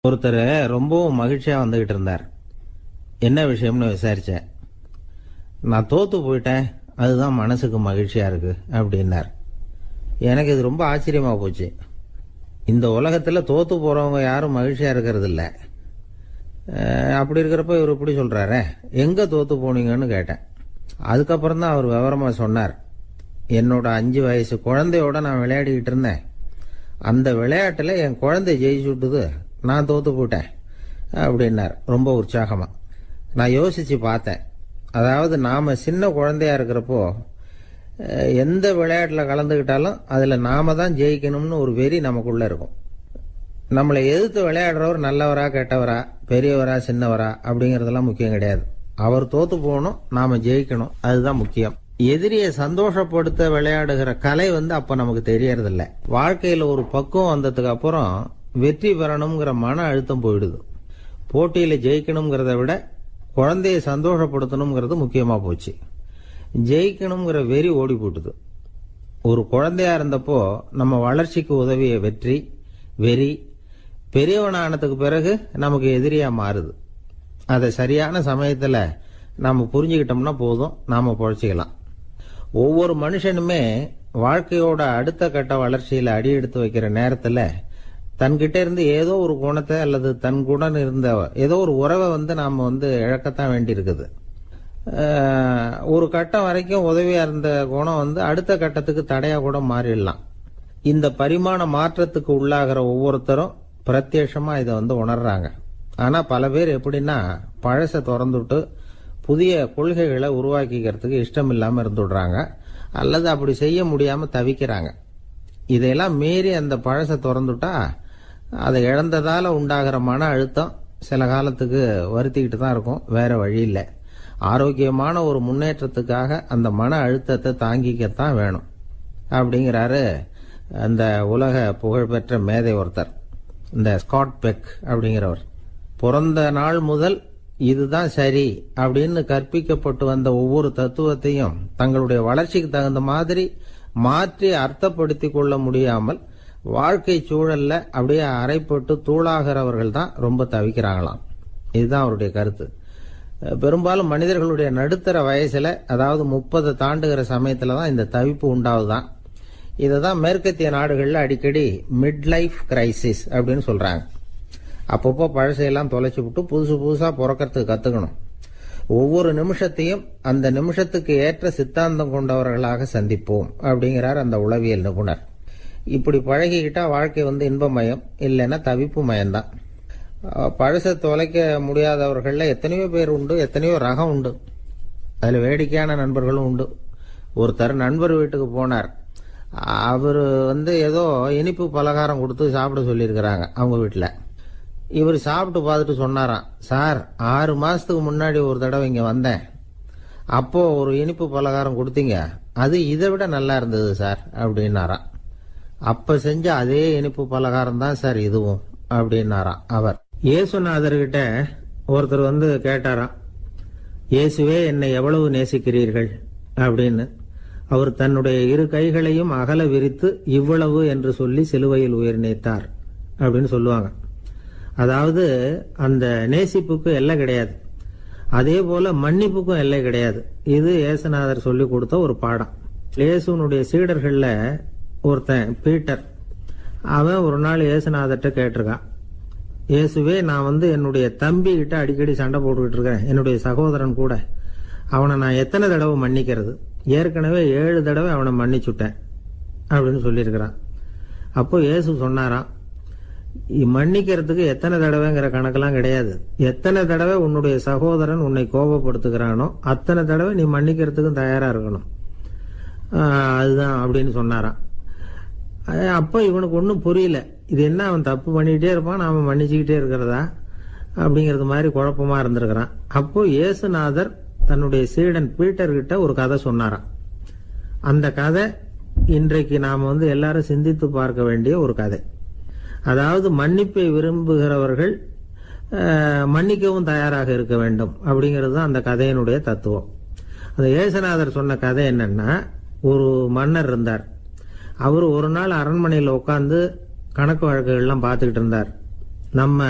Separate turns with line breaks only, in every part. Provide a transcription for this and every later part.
ஒருத்தர் ரொம்பவும் மகிழ்ச்சியா வந்துகிட்டு இருந்தார். என்ன விஷயம்னு விசாரிச்சேன். நான் தோத்து போயிட்டேன், அதுதான் மனசுக்கு மகிழ்ச்சியா இருக்கு அப்படின்னார். எனக்கு இது ரொம்ப ஆச்சரியமா போச்சு. இந்த உலகத்துல தோத்து போறவங்க யாரும் மகிழ்ச்சியா இருக்கிறது இல்ல. அப்படி இருக்கிறப்ப இவர் இப்படி சொல்றாரு. எங்க தோத்து போனீங்கன்னு கேட்டேன். அதுக்கப்புறம் தான் அவர் விவரமா சொன்னார். என்னோட 5 வயசு குழந்தையோட நான் விளையாடிக்கிட்டு இருந்தேன். அந்த விளையாட்டுல என் குழந்தை ஜெயிச்சு விட்டுது, நான் தோத்து போயிட்டேன் அப்படின்னார் ரொம்ப உற்சாகமா. நான் யோசிச்சு பார்த்தேன். அதாவது நாம சின்ன குழந்தையா இருக்கிறப்போ எந்த விளையாட்டுல கலந்துக்கிட்டாலும் அதுல நாம தான் ஜெயிக்கணும்னு ஒரு வெறி நமக்குள்ள இருக்கும். நம்மளை எதிர்த்து விளையாடுறவர் நல்லவரா கெட்டவரா, பெரியவரா சின்னவரா அப்படிங்கறதெல்லாம் முக்கியம் கிடையாது. அவர் தோத்து போகணும், நாம ஜெயிக்கணும், அதுதான் முக்கியம். எதிரியை சந்தோஷப்படுத்த விளையாடுகிற கலை அப்ப நமக்கு தெரியறதில்ல. வாழ்க்கையில ஒரு பக்குவம் வந்ததுக்கு அப்புறம் வெற்றி பெறணுங்கிற மன அழுத்தம் போயிடுது. போட்டியில ஜெயிக்கணுங்கிறத விட குழந்தைய சந்தோஷப்படுத்தணுங்கிறது முக்கியமா போச்சு. ஜெயிக்கணுங்கிற வெறி ஓடி போட்டுது. ஒரு குழந்தையா இருந்தப்போ நம்ம வளர்ச்சிக்கு உதவிய வெறி பெரியவனானதுக்கு பிறகு நமக்கு எதிரியா மாறுது. அதை சரியான சமயத்துல நாம புரிஞ்சுக்கிட்டோம்னா போதும், நாம பொழைச்சிக்கலாம். ஒவ்வொரு மனுஷனுமே வாழ்க்கையோட அடுத்த கட்ட வளர்ச்சியில அடி எடுத்து வைக்கிற நேரத்துல தன்கிட்ட இருந்து ஏதோ ஒரு குணத்தை அல்லது தன்குடன் இருந்த ஏதோ ஒரு உறவை நாம இழக்கத்தான் வேண்டி இருக்குது. ஒரு கட்டம் வரைக்கும் உதவியா இருந்த குணம் அடுத்த கட்டத்துக்கு தடையா கூட மாறிடலாம். இந்த பரிமாண மாற்றத்துக்கு உள்ளாகிற ஒவ்வொருத்தரும் பிரத்யட்சமா இதை உணர்றாங்க. ஆனா பல பேர் எப்படின்னா பழச திறந்துட்டு புதிய கொள்கைகளை உருவாக்கிக்கிறதுக்கு இஷ்டம் இல்லாம இருந்துடுறாங்க, அல்லது அப்படி செய்ய முடியாம தவிக்கிறாங்க. இதையெல்லாம் மீறி அந்த பழச திறந்துட்டா அதை இழந்ததால உண்டாகிற மன அழுத்தம் சில காலத்துக்கு வருத்திக்கிட்டு தான் இருக்கும், வேற வழி இல்லை. ஆரோக்கியமான ஒரு முன்னேற்றத்துக்காக அந்த மன அழுத்தத்தை தாங்கிக்கத்தான் வேணும் அப்படிங்கிறாரு அந்த உலக புகழ்பெற்ற மேதை ஒருத்தர், இந்த ஸ்காட் பெக் அப்படிங்கிறவர். பிறந்த நாள் முதல் இதுதான் சரி அப்படின்னு கற்பிக்கப்பட்டு வந்த ஒவ்வொரு தத்துவத்தையும் தங்களுடைய வளர்ச்சிக்கு தகுந்த மாதிரி மாற்றி அர்த்தப்படுத்தி கொள்ள முடியாமல் வாழ்க்கை சூழல்ல அப்படியே அரைப்பட்டு தூளாகிறவர்கள் தான் ரொம்ப தவிக்கிறாங்களாம். இதுதான் அவருடைய கருத்து. பெரும்பாலும் மனிதர்களுடைய நடுத்தர வயசுல, அதாவது 30 தாண்டுகிற சமயத்துல தான் இந்த தவிப்பு உண்டாவதுதான். இததான் மேற்கத்திய நாடுகள்ல அடிக்கடி மிட் லைஃப் கிரைசிஸ் அப்படின்னு சொல்றாங்க. அப்பப்போ பழசையெல்லாம் தொலைச்சு விட்டு புதுசா பிறக்கிறதுக்கு கத்துக்கணும். ஒவ்வொரு நிமிஷத்தையும் அந்த நிமிஷத்துக்கு ஏற்ற சித்தாந்தம் கொண்டவர்களாக சந்திப்போம் அப்படிங்கிறார் அந்த உளவியல் நிபுணர். இப்படி பழகிக்கிட்டா வாழ்க்கை இன்பமயம், இல்லைன்னா தவிப்பு மயம்தான். பழச தொலைக்க முடியாதவர்கள்ல எத்தனையோ பேர் உண்டு, எத்தனையோ ரகம் உண்டு. அதுல வேடிக்கையான நண்பர்களும் உண்டு. ஒருத்தர் நண்பர் வீட்டுக்கு போனார். அவரு ஏதோ இனிப்பு பலகாரம் கொடுத்து சாப்பிட சொல்லியிருக்கிறாங்க அவங்க வீட்டுல. இவர் சாப்பிட்டு பார்த்துட்டு சொன்னாராம், சார் 6 மாசத்துக்கு முன்னாடி ஒரு தடவை இங்க வந்தேன், அப்போ ஒரு இனிப்பு பலகாரம் கொடுத்தீங்க, அது இதை விட நல்லா இருந்தது சார் அப்படின்னாராம். அப்ப செஞ்ச அதே இனிப்பு பலகாரம் தான் சார் இதுவும் அப்படின்னாராம் அவர். இயேசுநாதர்கிட்ட ஒருத்தர் கேட்டாராம், இயேசுவே என்னை எவ்வளவு நேசிக்கிறீர்கள் அப்படின்னு. அவர் தன்னுடைய 2 கைகளையும் அகல விரித்து இவ்வளவு என்று சொல்லி சிலுவையில் உயிர் நீத்தார் அப்படின்னு சொல்லுவாங்க. அதாவது அந்த நேசிப்புக்கு எல்லை கிடையாது, அதே போல மன்னிப்புக்கும் எல்லை கிடையாது. இது இயேசுநாதர் சொல்லி கொடுத்த ஒரு பாடம். இயேசுனுடைய சீடர்கள்ல ஒருத்தன் பீட்டர், அவன் ஒரு நாள் இயேசுநாதர்கிட்ட கேட்டிருக்கான், இயேசுவே நான் என்னுடைய தம்பி கிட்ட அடிக்கடி சண்டை போட்டுக்கிட்டு இருக்கேன், என்னுடைய சகோதரன் கூட, அவனை நான் எத்தனை தடவை மன்னிக்கிறது? ஏற்கனவே 7 தடவை அவனை மன்னிச்சுட்டேன் அப்படின்னு சொல்லியிருக்கிறான். அப்போ இயேசு சொன்னாராம், மன்னிக்கிறதுக்கு எத்தனை தடவைங்கிற கணக்கெல்லாம் கிடையாது. எத்தனை தடவை உன்னுடைய சகோதரன் உன்னை கோபப்படுத்துகிறானோ அத்தனை தடவை நீ மன்னிக்கிறதுக்கும் தயாரா இருக்கணும், அதுதான் அப்படின்னு சொன்னாராம். அப்ப இவனுக்கு ஒன்றும் புரியல, இது என்ன அவன் தப்பு பண்ணிக்கிட்டே இருப்பான், நாம மன்னிச்சுக்கிட்டே இருக்கிறதா அப்படிங்கிறது மாதிரி குழப்பமா இருந்திருக்கிறான். அப்போ இயேசுநாதர் தன்னுடைய சீடன் பீட்டர் கிட்ட ஒரு கதை சொன்னாராம். அந்த கதை இன்றைக்கு நாம எல்லாரும் சிந்தித்து பார்க்க வேண்டிய ஒரு கதை. அதாவது மன்னிப்பை விரும்புகிறவர்கள் மன்னிக்கவும் தயாராக இருக்க வேண்டும் அப்படிங்கிறது தான் அந்த கதையினுடைய தத்துவம். அந்த இயேசுநாதர் சொன்ன கதை என்னன்னா, ஒரு மன்னர் இருந்தார். அவர் ஒரு நாள் அரண்மனையில் உட்கார்ந்து கணக்கு வழக்குகள்லாம் பார்த்துக்கிட்டு இருந்தார். நம்ம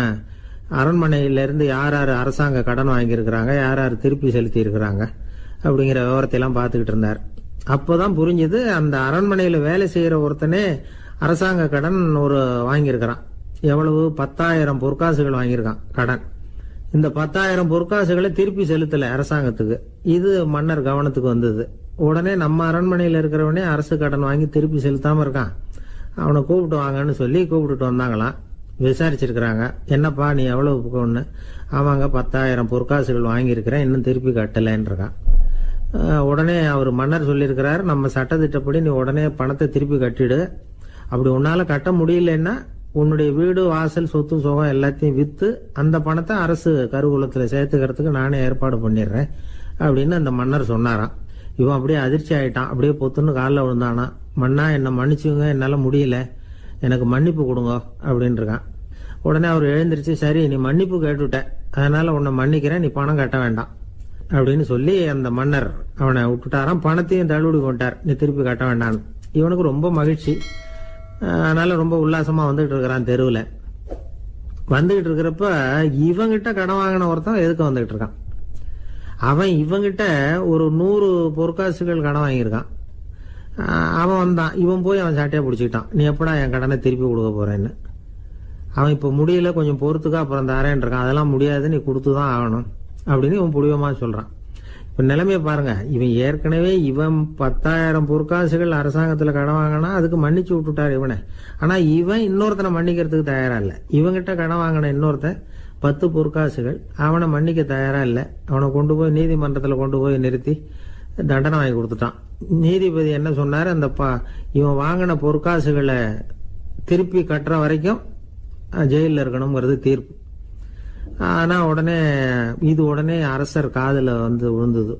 அரண்மனையிலேருந்து யார் யார் அரசாங்க கடன் வாங்கியிருக்கிறாங்க, யார் யார் திருப்பி செலுத்தி இருக்கிறாங்க அப்படிங்கிற விவரத்தையெல்லாம் பார்த்துக்கிட்டு இருந்தார். அப்போதான் புரிஞ்சுது, அந்த அரண்மனையில் வேலை செய்கிற ஒருத்தனே அரசாங்க கடன் ஒரு வாங்கியிருக்கிறான். எவ்வளவு? 10,000 பொற்காசுகள் வாங்கியிருக்கான் கடன். இந்த 10,000 பொற்காசுகளை திருப்பி செலுத்தலை அரசாங்கத்துக்கு. இது மன்னர் கவனத்துக்கு வந்தது. உடனே நம்ம அரண்மனையில் இருக்கிறவனே அரசு கடன் வாங்கி திருப்பி செலுத்தாம இருக்கான், அவனை கூப்பிட்டு வாங்கன்னு சொல்லி கூப்பிட்டுட்டு வந்தாங்களாம். விசாரிச்சிருக்கிறாங்க, என்னப்பா நீ எவ்வளவு ஒன்று? ஆமாங்க 10,000 பொற்காசுகள் வாங்கியிருக்கிறேன், இன்னும் திருப்பி கட்டலைன்னு இருக்கான். உடனே அவர் மன்னர் சொல்லியிருக்கிறார், நம்ம சட்டத்திட்டப்படி நீ உடனே பணத்தை திருப்பி கட்டிடு. அப்படி உன்னால கட்ட முடியலன்னா உன்னுடைய வீடு வாசல் சொத்து சுகம் எல்லாத்தையும் விற்று அந்த பணத்தை அரசு கருவூலத்தில் சேர்த்துக்கிறதுக்கு நானே ஏற்பாடு பண்ணிடுறேன் அப்படின்னு அந்த மன்னர் சொன்னாராம். இவன் அப்படியே அதிர்ச்சி ஆயிட்டான். அப்படியே பொத்துன்னு காலில் விழுந்தானா. மன்னா என்னை மன்னிச்சுங்க, என்னால் முடியல, எனக்கு மன்னிப்பு கொடுங்க அப்படின்னு இருக்கான். உடனே அவர் எழுந்திரிச்சு, சரி நீ மன்னிப்பு கேட்டுவிட்ட, அதனால உன்னை மன்னிக்கிறேன், நீ பணம் கட்ட வேண்டாம் அப்படின்னு சொல்லி அந்த மன்னர் அவனை விட்டுட்டாராம். பணத்தையும் தள்ளுபடி கொண்டார், நீ திருப்பி கட்ட வேண்டான்னு. இவனுக்கு ரொம்ப மகிழ்ச்சி. அதனால ரொம்ப உல்லாசமா வந்துகிட்டு இருக்கிறான். தெருவில் வந்துகிட்டு இருக்கிறப்ப இவங்கிட்ட கடன் வாங்கின ஒருத்தன் எதுக்கு வந்துகிட்டு இருக்கான். அவன் இவங்கிட்ட ஒரு 100 பொற்காசுகள் கடன் வாங்கியிருக்கான். அவன் வந்தான், இவன் போய் அவன் சாட்டையா பிடிச்சிக்கிட்டான், நீ எப்படா என் கடனை திருப்பி கொடுக்க போறேன்னு. அவன் இப்போ முடியல, கொஞ்சம் பொறுத்துக்கா, அப்புறம் தரேன் இருக்கான். அதெல்லாம் முடியாது, நீ கொடுத்துதான் ஆகணும் அப்படின்னு இவன் புடிவமா சொல்றான். இப்ப நிலைமையை பாருங்க, இவன் ஏற்கனவே இவன் 10,000 பொற்காசுகள் அரசாங்கத்துல கடன் வாங்கினா அதுக்கு மன்னிச்சு விட்டுட்டார் இவனை. ஆனா இவன் இன்னொருத்தனை மன்னிக்கிறதுக்கு தயாரா இல்ல. இவங்கிட்ட கடன் வாங்கின இன்னொருத்தன் 10 பொற்காசுகள், அவனை மன்னிக்க தயாரா இல்ல. அவனை கொண்டு போய் நீதிமன்றத்துல கொண்டு போய் நிறுத்தி தண்டனை வாங்கி கொடுத்துட்டான். நீதிபதி என்ன சொன்னாரு, அந்த இவன் வாங்கின பொற்காசுகளை திருப்பி கட்டுற வரைக்கும் ஜெயிலில் இருக்கணுங்கிறது தீர்ப்பு. ஆனா உடனே அரசர் காதுல வந்து விழுந்தது.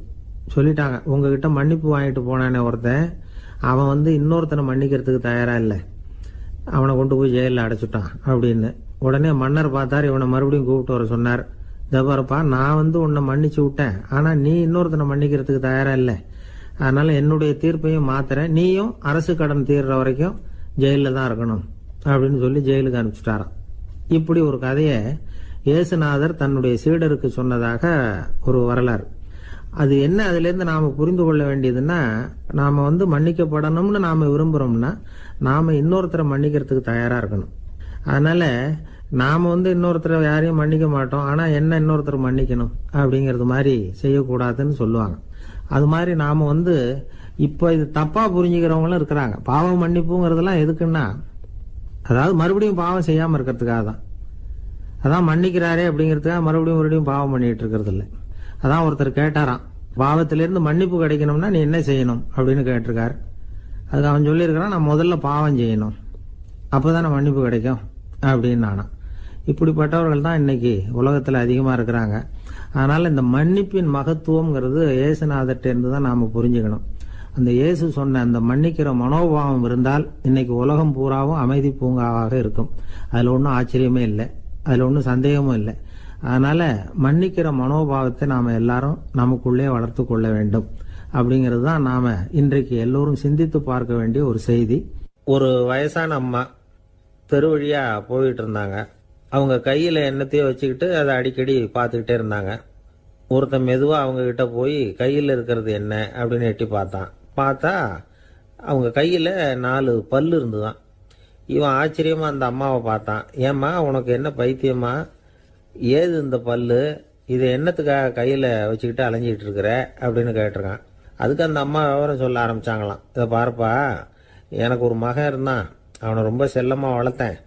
சொல்லிட்டாங்க, உங்ககிட்ட மன்னிப்பு வாங்கிட்டு போனானே ஒருத்தன், அவன் இன்னொருத்தனை மன்னிக்கிறதுக்கு தயாரா இல்லை, அவனை கொண்டு போய் ஜெயிலில் அடைச்சுட்டான் அப்படின்னு. உடனே மன்னர் பார்த்தார், இவனை மறுபடியும் கூப்பிட்டு வர சொன்னார். தபாரப்பா, நான் உன்னை மன்னிச்சு விட்டேன், ஆனா நீ இன்னொருத்தனை மன்னிக்கிறதுக்கு தயாரா இல்லை, அதனால என்னுடைய தீர்ப்பையும் மாத்துறேன், நீயும் அரசு கடன் தீர்ற வரைக்கும் ஜெயிலில் தான் இருக்கணும் அப்படின்னு சொல்லி ஜெயிலுக்கு அனுப்பிச்சுட்டாராம். இப்படி ஒரு கதையை இயேசுநாதர் தன்னுடைய சீடருக்கு சொன்னதாக ஒரு வரலாறு. அது என்ன, அதுல இருந்து நாம புரிந்து கொள்ள வேண்டியதுன்னா, நாம மன்னிக்கப்படணும்னு நாம விரும்புறோம்னா நாம இன்னொருத்தரை மன்னிக்கிறதுக்கு தயாரா இருக்கணும். அதனால நாம இன்னொருத்தரை யாரையும் மன்னிக்க மாட்டோம், ஆனா என்ன இன்னொருத்தர் மன்னிக்கணும் அப்படிங்கறது மாதிரி செய்யக்கூடாதுன்னு சொல்லுவாங்க. அது மாதிரி நாம இப்ப இது தப்பா புரிஞ்சுக்கிறவங்களும் இருக்கிறாங்க. பாவம் மன்னிப்புங்கிறதெல்லாம் எதுக்குன்னா, அதாவது மறுபடியும் பாவம் செய்யாம இருக்கிறதுக்காக தான். அதான் மன்னிக்கிறாரே அப்படிங்கிறதுக்காக மறுபடியும் பாவம் பண்ணிட்டு இருக்கிறது இல்லை. அதான் ஒருத்தர் கேட்டாராம், பாவத்திலிருந்து மன்னிப்பு கிடைக்கணும்னா நீ என்ன செய்யணும் அப்படின்னு கேட்டிருக்காரு. அதுக்கு அவன் சொல்லியிருக்கிறான், நான் முதல்ல பாவம் செய்யணும், அப்போதானே மன்னிப்பு கிடைக்கும் அப்படின்னு நானா. இப்படிப்பட்டவர்கள் தான் இன்னைக்கு உலகத்தில் அதிகமாக இருக்கிறாங்க. அதனால இந்த மன்னிப்பின் மகத்துவம்ங்கிறது இயேசுநாதர்ட்ட இருந்து தான் நாம புரிஞ்சுக்கணும். அந்த இயேசு சொன்ன அந்த மன்னிக்கிற மனோபாவம் இருந்தால் இன்னைக்கு உலகம் பூராவும் அமைதி பூங்காவாக இருக்கும். அதுல ஒன்றும் ஆச்சரியமே இல்லை, அதுல ஒன்றும் சந்தேகமும் இல்லை. அதனால மன்னிக்கிற மனோபாவத்தை நாம எல்லாரும் நமக்குள்ளே வளர்த்து கொள்ள வேண்டும் அப்படிங்கிறது தான் நாம இன்றைக்கு எல்லோரும் சிந்தித்து பார்க்க வேண்டிய ஒரு செய்தி. ஒரு வயசான அம்மா தெரு வழியா போயிட்டு இருந்தாங்க. அவங்க கையில எண்ணத்தையே வச்சுக்கிட்டு அதை அடிக்கடி பார்த்துக்கிட்டே இருந்தாங்க. ஒருத்தன் மெதுவா அவங்க கிட்ட போய் கையில் இருக்கிறது என்ன அப்படின்னு எட்டி பார்த்தா அவங்க கையில 4 பல்லு இருந்துதான். இவன் ஆச்சரியமா அந்த அம்மாவை பார்த்தான். ஏம்மா, உனக்கு என்ன பைத்தியமா, ஏது இந்த பல்லு, இதை என்னத்துக்காக கையில வச்சுக்கிட்டு அலைஞ்சிட்டு இருக்கிற அப்படின்னு கேட்டிருக்கான். அதுக்கு அந்த அம்மா விவரம் சொல்ல ஆரம்பிச்சாங்களாம். இதை பாருப்பா, எனக்கு ஒரு மகன் இருந்தான், அவனை ரொம்ப செல்லமா வளர்த்தேன்.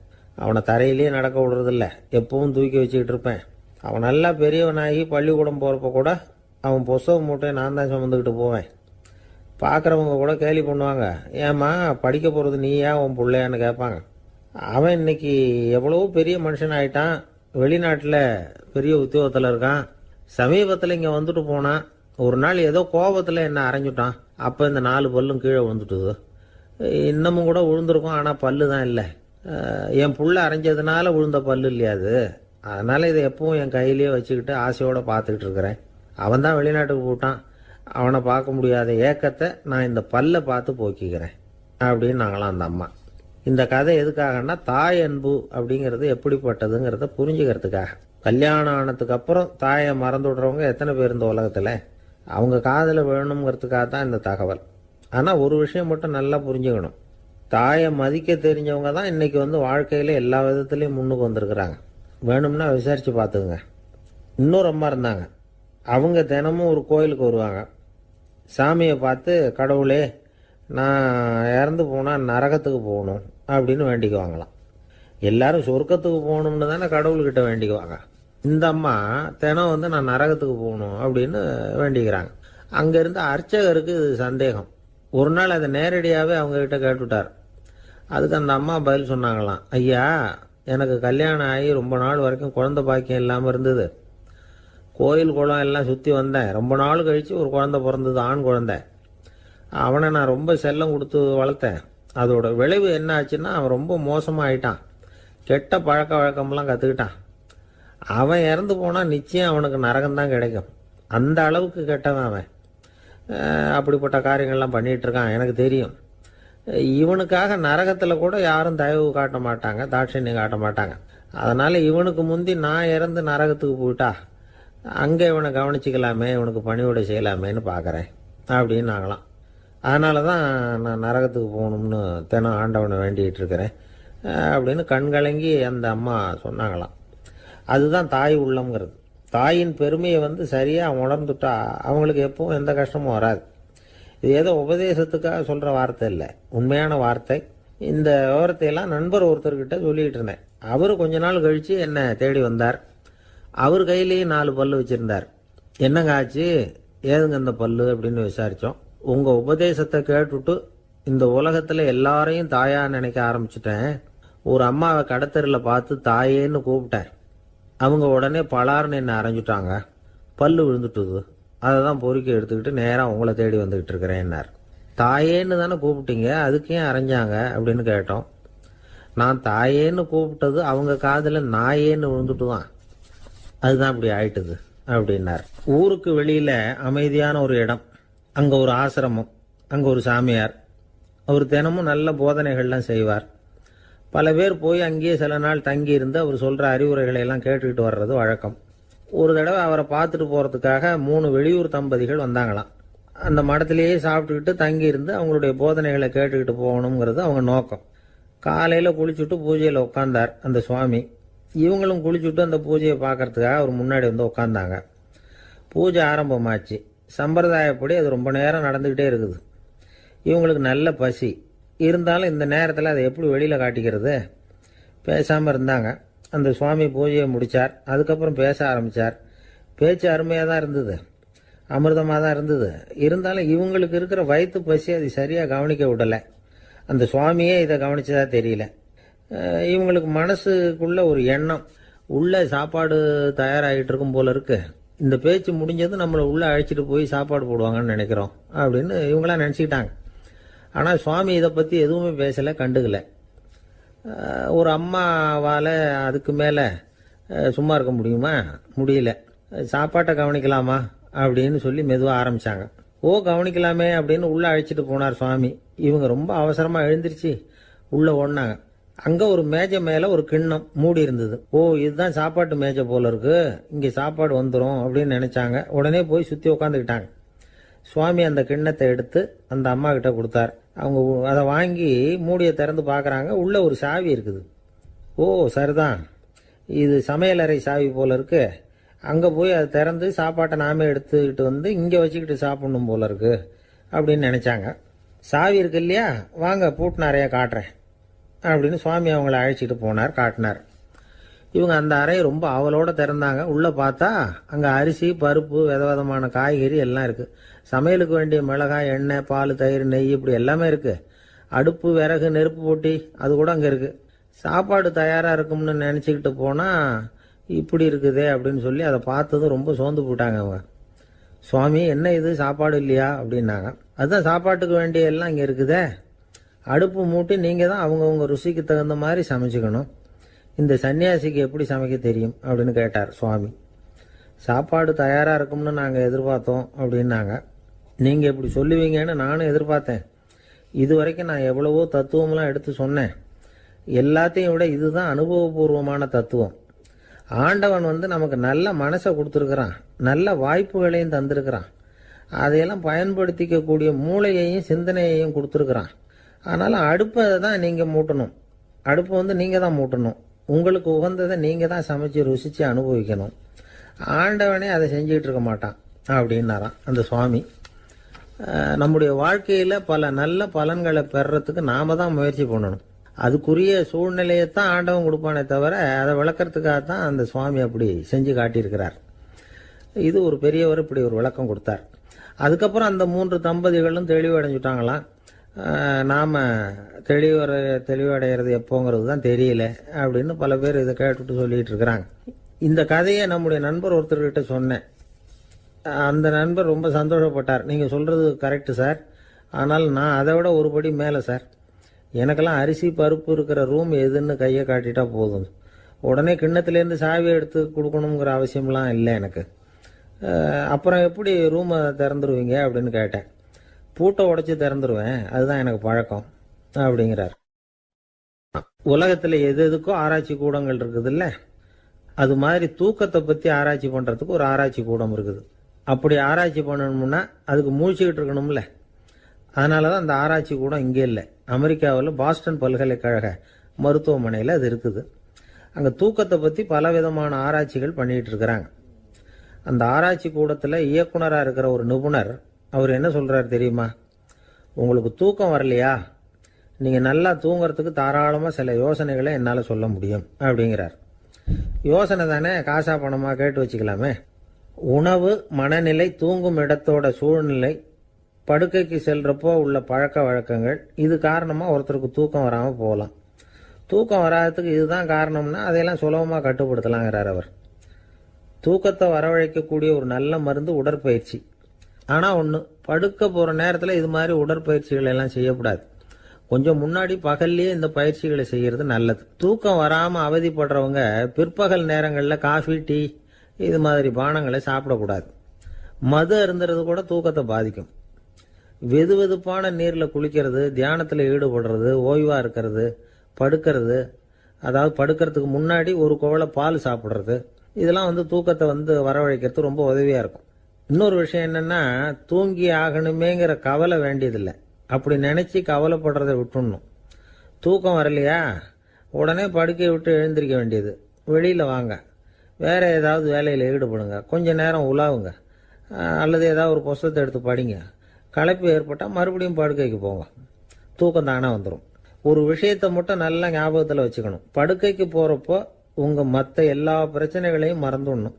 அவனை தரையிலேயே நடக்க விடுறதில்ல, எப்பவும் தூக்கி வச்சுக்கிட்டு இருப்பேன். அவன் நல்லா பெரியவனாகி பள்ளிக்கூடம் போறப்ப கூட அவன் புஸ்தக மூட்டையை நான் தான் சுமந்துக்கிட்டு போவேன். பார்க்குறவங்க கூட கேலி பண்ணுவாங்க, ஏம்மா படிக்க போகிறது நீயா உன் பிள்ளையான்னு கேட்பாங்க. அவன் இன்னைக்கு எவ்வளவோ பெரிய மனுஷன் ஆயிட்டான், வெளிநாட்டில் பெரிய உத்தியோகத்தில் இருக்கான். சமீபத்தில் இங்கே வந்துட்டு போனான். ஒரு நாள் ஏதோ கோபத்தில் என்ன அரைஞ்சுட்டான். அப்போ இந்த 4 பல்லும் கீழே விழுந்துட்டுது. இன்னமும் கூட விழுந்திருக்கும், ஆனால் பல்லு தான் இல்லை. என் புள்ள அரைஞ்சதுனால விழுந்த பல்லு இல்லையா அது, அதனால இதை எப்பவும் என் கையிலேயே வச்சுக்கிட்டு ஆசையோட பார்த்துக்கிட்டு இருக்கிறேன். அவன் தான் வெளிநாட்டுக்கு போட்டான், அவனை பார்க்க முடியாத ஏக்கத்தை நான் இந்த பல்லை பார்த்து போக்கிக்கிறேன் அப்படின்னு நாங்களாம் அந்த அம்மா. இந்த கதை எதுக்காகன்னா தாய் அன்பு அப்படிங்கிறது எப்படிப்பட்டதுங்கிறத புரிஞ்சுக்கிறதுக்காக. கல்யாணம் ஆனதுக்கு அப்புறம் தாயை மறந்து விடுறவங்க எத்தனை பேர் இந்த உலகத்தில்? அவங்க காதில் வேணுங்கிறதுக்காக தான் இந்த தகவல். ஆனால் ஒரு விஷயம் மட்டும் நல்லா புரிஞ்சுக்கணும். தாயை மதிக்க தெரிஞ்சவங்க தான் இன்றைக்கி வாழ்க்கையில் எல்லா விதத்துலேயும் முன்னுக்கு வந்திருக்கிறாங்க. வேணும்னா விசாரித்து பார்த்துக்குங்க. இன்னொரு அம்மா இருந்தாங்க. அவங்க தினமும் ஒரு கோயிலுக்கு வருவாங்க. சாமியை பார்த்து, கடவுளே நான் இறந்து போனால் நரகத்துக்கு போகணும் அப்படின்னு வேண்டிக்குவாங்களாம். எல்லாரும் சொர்க்கத்துக்கு போகணும்னு தானே கடவுள்கிட்ட வேண்டிக்குவாங்க. இந்த அம்மா தினம் நான் நரகத்துக்கு போகணும் அப்படின்னு வேண்டிக்கிறாங்க. அங்கே இருந்த அர்ச்சகருக்கு இது சந்தேகம். ஒரு நாள் அதை நேரடியாகவே அவங்கக்கிட்ட கேட்டுவிட்டார். அதுக்கு அந்த அம்மா பதில் சொன்னாங்களாம், ஐயா, எனக்கு கல்யாணம் ஆகி ரொம்ப நாள் வரைக்கும் குழந்தை பாக்கியம் இல்லாமல் இருந்தது. கோயில் குளம் எல்லாம் சுற்றி வந்தேன். ரொம்ப நாள் கழித்து ஒரு குழந்தை பிறந்தது, ஆண் குழந்தை. அவனை நான் ரொம்ப செல்லம் கொடுத்து வளர்த்தேன். அதோட விளைவு என்ன ஆச்சுன்னா, அவன் ரொம்ப மோசமாகிட்டான். கெட்ட பழக்க வழக்கம்லாம் கற்றுக்கிட்டான். அவன் இறந்து போனால் நிச்சயம் அவனுக்கு நரகம்தான் கிடைக்கும். அந்த அளவுக்கு கெட்டவன் அவன். அப்படிப்பட்ட காரியங்கள்லாம் பண்ணிகிட்ருக்கான், எனக்கு தெரியும். இவனுக்காக நரகத்தில் கூட யாரும் தயவு காட்ட மாட்டாங்க, தாட்சண்யம் காட்ட மாட்டாங்க. அதனால் இவனுக்கு முந்தி நான் இறந்து நரகத்துக்கு போயிட்டா அங்கே இவனை கவனிச்சிக்கலாமே, இவனுக்கு பணிவிடை செய்யலாமேன்னு பார்க்குறேன் அப்படின்னு நாங்களாம். அதனால தான் நான் நரகத்துக்கு போகணும்னு தினம் ஆண்டவனை வேண்டிகிட்டு இருக்கிறேன் அப்படின்னு கண்கலங்கி அந்த அம்மா சொன்னாங்களாம். அதுதான் தாய் உள்ளம்ங்கிறது. தாயின் பெருமையை சரியாக உணர்ந்துட்டா அவங்களுக்கு எப்பவும் எந்த கஷ்டமும் வராது. இது ஏதோ உபதேசத்துக்காக சொல்கிற வார்த்தை இல்லை, உண்மையான வார்த்தை. இந்த விவரத்தையெல்லாம் நண்பர் ஒருத்தர்கிட்ட சொல்லிகிட்டு இருந்தேன். அவர் கொஞ்ச நாள் கழித்து என்னை தேடி வந்தார். அவர் கையிலேயும் 4 பல்லு வச்சுருந்தார். என்னங்க ஆச்சு, ஏதுங்க இந்த பல்லு அப்படின்னு விசாரித்தோம். உங்கள் உபதேசத்தை கேட்டுவிட்டு இந்த உலகத்தில் எல்லாரையும் தாயாக நினைக்க ஆரம்பிச்சிட்டேன். ஒரு அம்மாவை கடத்தரில் பார்த்து தாயேன்னு கூப்பிட்டேன். அவங்க உடனே பலார்னு என்னை அரைஞ்சிட்டாங்க. பல்லு விழுந்துட்டுது. அதை தான் பொறுக்கி எடுத்துக்கிட்டு நேராக உங்களை தேடி வந்துக்கிட்டு இருக்கிறேன்னார். தாயேன்னு தானே கூப்பிட்டீங்க, அதுக்கு ஏன் அரைஞ்சாங்க அப்படின்னு கேட்டோம். நான் தாயேன்னு கூப்பிட்டது அவங்க காதில் நாயேன்னு விழுந்துட்டு தான், அதுதான் அப்படி ஆயிட்டுது அப்படின்னார். ஊருக்கு வெளியில் அமைதியான ஒரு இடம், அங்கே ஒரு ஆசிரமம், அங்கே ஒரு சாமியார். அவர் தினமும் நல்ல போதனைகள்லாம் செய்வார். பல பேர் போய் அங்கேயே சில நாள் தங்கி இருந்து அவர் சொல்கிற அறிவுரைகளை எல்லாம் கேட்டுக்கிட்டு வர்றது வழக்கம். ஒரு தடவை அவரை பார்த்துட்டு போகிறதுக்காக 3 வெளியூர் தம்பதிகள் வந்தாங்களாம். அந்த மடத்திலேயே சாப்பிட்டுக்கிட்டு தங்கி இருந்து அவங்களுடைய போதனைகளை கேட்டுக்கிட்டு போகணுங்கிறது அவங்க நோக்கம். காலையில் குளிச்சுட்டு பூஜையில் உட்காந்தார் அந்த சுவாமி. இவங்களும் குளிச்சுட்டு அந்த பூஜையை பார்க்கறதுக்காக அவர் முன்னாடி உட்காந்தாங்க. பூஜை ஆரம்பமாச்சு. சம்பிரதாயப்படி அது ரொம்ப நேரம் நடந்துக்கிட்டே இருக்குது. இவங்களுக்கு நல்ல பசி இருந்தாலும் இந்த நேரத்தில் அதை எப்படி வெளியில் காட்டிக்கிறது? பேசாமல் இருந்தாங்க. அந்த சுவாமி பூஜையை முடித்தார். அதுக்கப்புறம் பேச ஆரம்பித்தார். பேச்சு அருமையாக தான் இருந்தது, அமிர்தமாக தான் இருந்தது. இருந்தாலும் இவங்களுக்கு இருக்கிற வயிற்று பசி அது சரியாக கவனிக்க விடலை. அந்த சுவாமியே இதை கவனிச்சதா தெரியல. இவங்களுக்கு மனசுக்குள்ள ஒரு எண்ணம், உள்ளே சாப்பாடு தயாராகிட்டு இருக்கும் போல இருக்கு. இந்த பேச்சு முடிஞ்சது நம்மளை உள்ளே அழைச்சிட்டு போய் சாப்பாடு போடுவாங்கன்னு நினைக்கிறோம் அப்படின்னு இவங்களாம் நினச்சிக்கிட்டாங்க. ஆனால் சுவாமி இதை பற்றி எதுவுமே பேசலை, கண்டுக்கலை. ஒரு அம்மாவால் அதுக்கு மேலே சும்மா இருக்க முடியுமா? முடியல. சாப்பாட்டை கவனிக்கலாமா அப்படின்னு சொல்லி மெதுவாக ஆரம்பித்தாங்க. ஓ, கவனிக்கலாமே அப்படின்னு உள்ளே அழைச்சிட்டு போனார் சுவாமி. இவங்க ரொம்ப அவசரமாக எழுந்திருச்சு உள்ளே ஓடினாங்க. அங்கே ஒரு மேஜை மேலே ஒரு கிண்ணம் மூடி இருந்தது. ஓ, இதுதான் சாப்பாட்டு மேஜை போல இருக்கு, இங்கே சாப்பாடு வந்துடும் அப்படின்னு நினச்சாங்க. உடனே போய் சுற்றி உட்காந்துக்கிட்டாங்க. சுவாமி அந்த கிண்ணத்தை எடுத்து அந்த அம்மா கிட்ட கொடுத்தார். அவங்க அதை வாங்கி மூடியை திறந்து பார்க்குறாங்க. உள்ளே ஒரு சாவி இருக்குது. ஓ, சரிதான், இது சமையலறை சாவி போல இருக்கு. அங்கே போய் அதை திறந்து சாப்பாட்டை நாமே எடுத்துக்கிட்டு இங்கே வச்சுக்கிட்டு சாப்பிடணும் போல இருக்கு அப்படின்னு நினச்சாங்க. சாவி இருக்கு இல்லையா, வாங்க பூட்டு நிறைய காட்டுறேன் அப்படின்னு சுவாமி அவங்கள அழைச்சிட்டு போனார், காட்டினார். இவங்க அந்த அறையை ரொம்ப அவளோட திறந்தாங்க. உள்ளே பார்த்தா அங்கே அரிசி, பருப்பு, விதவிதமான காய்கறி எல்லாம் இருக்குது. சமையலுக்கு வேண்டிய மிளகாய், எண்ணெய், பால், தயிர், நெய் இப்படி எல்லாமே இருக்குது. அடுப்பு, விறகு, நெருப்பு போட்டி அது கூட அங்கே இருக்குது. சாப்பாடு தயாராக இருக்கும்னு நினச்சிக்கிட்டு போனால் இப்படி இருக்குதே அப்படின்னு சொல்லி அதை பார்த்ததும் ரொம்ப சோர்ந்து போட்டாங்க அவங்க. சுவாமி, என்ன இது சாப்பாடு இல்லையா அப்படின்னாங்க. அதுதான் சாப்பாட்டுக்கு வேண்டிய எல்லாம் இங்கே இருக்குதே. அடுப்பு மூட்டி நீங்கள் தான் அவங்கவுங்க ருசிக்கு தகுந்த மாதிரி சமைச்சிக்கணும். இந்த சன்னியாசிக்கு எப்படி சமைக்க தெரியும் அப்படின்னு கேட்டார் சுவாமி. சாப்பாடு தயாராக இருக்கும்னு நாங்கள் எதிர்பார்த்தோம் அப்படின்னாங்க. நீங்கள் இப்படி சொல்லுவீங்கன்னு நானும் எதிர்பார்த்தேன். இது வரைக்கும் நான் எவ்வளவோ தத்துவம்லாம் எடுத்து சொன்னேன். எல்லாத்தையும் விட இதுதான் அனுபவபூர்வமான தத்துவம். ஆண்டவன் நமக்கு நல்ல மனசை கொடுத்துருக்கிறான், நல்ல வாய்ப்புகளையும் தந்திருக்கிறான், அதையெல்லாம் பயன்படுத்திக்கக்கூடிய மூளையையும் சிந்தனையையும் கொடுத்துருக்குறான். ஆனாலும் அடுப்பை தான் நீங்கள் மூட்டணும். அடுப்பை நீங்கள் தான் மூட்டணும். உங்களுக்கு உகந்ததை நீங்கள் தான் சமைச்சு ருசித்து அனுபவிக்கணும். ஆண்டவனே அதை செஞ்சுக்கிட்டு இருக்க மாட்டான் அப்படின்னாராம் அந்த சுவாமி. நம்முடைய வாழ்க்கையில் பல நல்ல பலன்களை பெறறதுக்கு நாம தான் முயற்சி பண்ணணும். அதுக்குரிய சூழ்நிலையைத்தான் ஆண்டவன் கொடுப்பானே தவிர அதை விளக்கறதுக்காக தான் அந்த சுவாமி அப்படி செஞ்சு காட்டியிருக்கிறார். இது ஒரு பெரியவர் இப்படி ஒரு விளக்கம் கொடுத்தார். அதுக்கப்புறம் அந்த 3 தம்பதிகளும் தெளிவடைஞ்சுட்டாங்களாம். நாம் தெளிவடைகிறது எப்போங்கிறது தான் தெரியல அப்படின்னு பல பேர் இதை கேட்டுட்டு சொல்லிட்டு இருக்கிறாங்க. இந்த கதையை நம்முடைய நண்பர் ஒருத்தர்கிட்ட சொன்னேன். அந்த நண்பர் ரொம்ப சந்தோஷப்பட்டார். நீங்கள் சொல்கிறது கரெக்டு சார், ஆனால் நான் அதை விட ஒரு படி மேலே சார். எனக்கெல்லாம் அரிசி பருப்பு இருக்கிற ரூம் எதுன்னு கையை காட்டிட்டா போதும், உடனே கிண்ணத்துலேருந்து சாவியை எடுத்து கொடுக்கணுங்கிற அவசியம்லாம் இல்லை எனக்கு. அப்புறம் எப்படி ரூமை திறந்துருவீங்க அப்படின்னு கேட்டேன். பூட்டை உடைச்சி திறந்துருவேன், அதுதான் எனக்கு பழக்கம் அப்படிங்கிறார். உலகத்தில் எது எதுக்கோ ஆராய்ச்சி கூடங்கள் இருக்குது இல்லை, அது மாதிரி தூக்கத்தை பற்றி ஆராய்ச்சி பண்ணுறதுக்கு ஒரு ஆராய்ச்சி கூடம் இருக்குது. அப்படி ஆராய்ச்சி பண்ணணும்னா அதுக்கு மூழ்கிக்கிட்டு இருக்கணும்ல. அதனால தான் அந்த ஆராய்ச்சி கூடம் இங்கே இல்லை, அமெரிக்காவில் பாஸ்டன் பல்கலைக்கழக மருத்துவமனையில் அது இருக்குது. அங்கே தூக்கத்தை பற்றி பல விதமான ஆராய்ச்சிகள் பண்ணிகிட்டு இருக்கிறாங்க. அந்த ஆராய்ச்சி கூடத்தில் இயக்குனராக இருக்கிற ஒரு நிபுணர், அவர் என்ன சொல்கிறார் தெரியுமா? உங்களுக்கு தூக்கம் வரலையா, நீங்கள் நல்லா தூங்கிறதுக்கு தாராளமாக சில யோசனைகளை என்னால் சொல்ல முடியும் அப்படிங்கிறார். யோசனை தானே, காசா பணமாக கேட்டு வச்சுக்கலாமே. உணவு, மனநிலை, தூங்கும் இடத்தோட சூழ்நிலை, படுக்கைக்கு செல்றப்போ உள்ள பழக்க வழக்கங்கள், இது காரணமாக ஒருத்தருக்கு தூக்கம் வராமல் போகலாம். தூக்கம் வராததுக்கு இதுதான் காரணம்னா அதையெல்லாம் சுலபமாக கட்டுப்படுத்தலாங்கிறார் அவர். தூக்கத்தை வரவழைக்கக்கூடிய ஒரு நல்ல மருந்து உடற்பயிற்சி. ஆனால் ஒன்று, படுக்க போகிற நேரத்தில் இது மாதிரி உடற்பயிற்சிகள் எல்லாம் செய்யக்கூடாது. கொஞ்சம் முன்னாடி பகல்லையே இந்த பயிற்சிகளை செய்கிறது நல்லது. தூக்கம் வராமல் அவதிப்படுறவங்க பிற்பகல் நேரங்களில் காஃபி, டீ இது மாதிரி பானங்களை சாப்பிடக்கூடாது. மது அருந்துறது கூட தூக்கத்தை பாதிக்கும். வெது வெதுப்பான நீரில் குளிக்கிறது, தியானத்தில் ஈடுபடுறது, ஓய்வாக இருக்கிறது, படுக்கிறது, அதாவது படுக்கிறதுக்கு முன்னாடி ஒரு குவளை பால் சாப்பிட்றது, இதெல்லாம் தூக்கத்தை வரவழைக்கிறது ரொம்ப உதவியாக இருக்கும். இன்னொரு விஷயம் என்னென்னா, தூங்கி ஆகணுமேங்கிற கவலை வேண்டியதில்லை. அப்படி நினச்சி கவலைப்படுறதை விட்டுடணும். தூக்கம் வரலையா, உடனே படுக்கையை விட்டு எழுந்திருக்க வேண்டியது. வெளியில் வாங்க, வேறு ஏதாவது வேலையில் ஈடுபடுங்க, கொஞ்சம் நேரம் உலாவுங்க, அல்லது ஏதாவது ஒரு புஸ்தகத்தை எடுத்து படிங்க. களைப்பு ஏற்பட்டால் மறுபடியும் படுக்கைக்கு போங்க, தூக்கம் தானே வந்துடும். ஒரு விஷயத்தை மட்டும் நல்லா ஞாபகத்தில் வச்சுக்கணும். படுக்கைக்கு போகிறப்போ உங்கள் மற்ற எல்லா பிரச்சனைகளையும் மறந்துடணும்.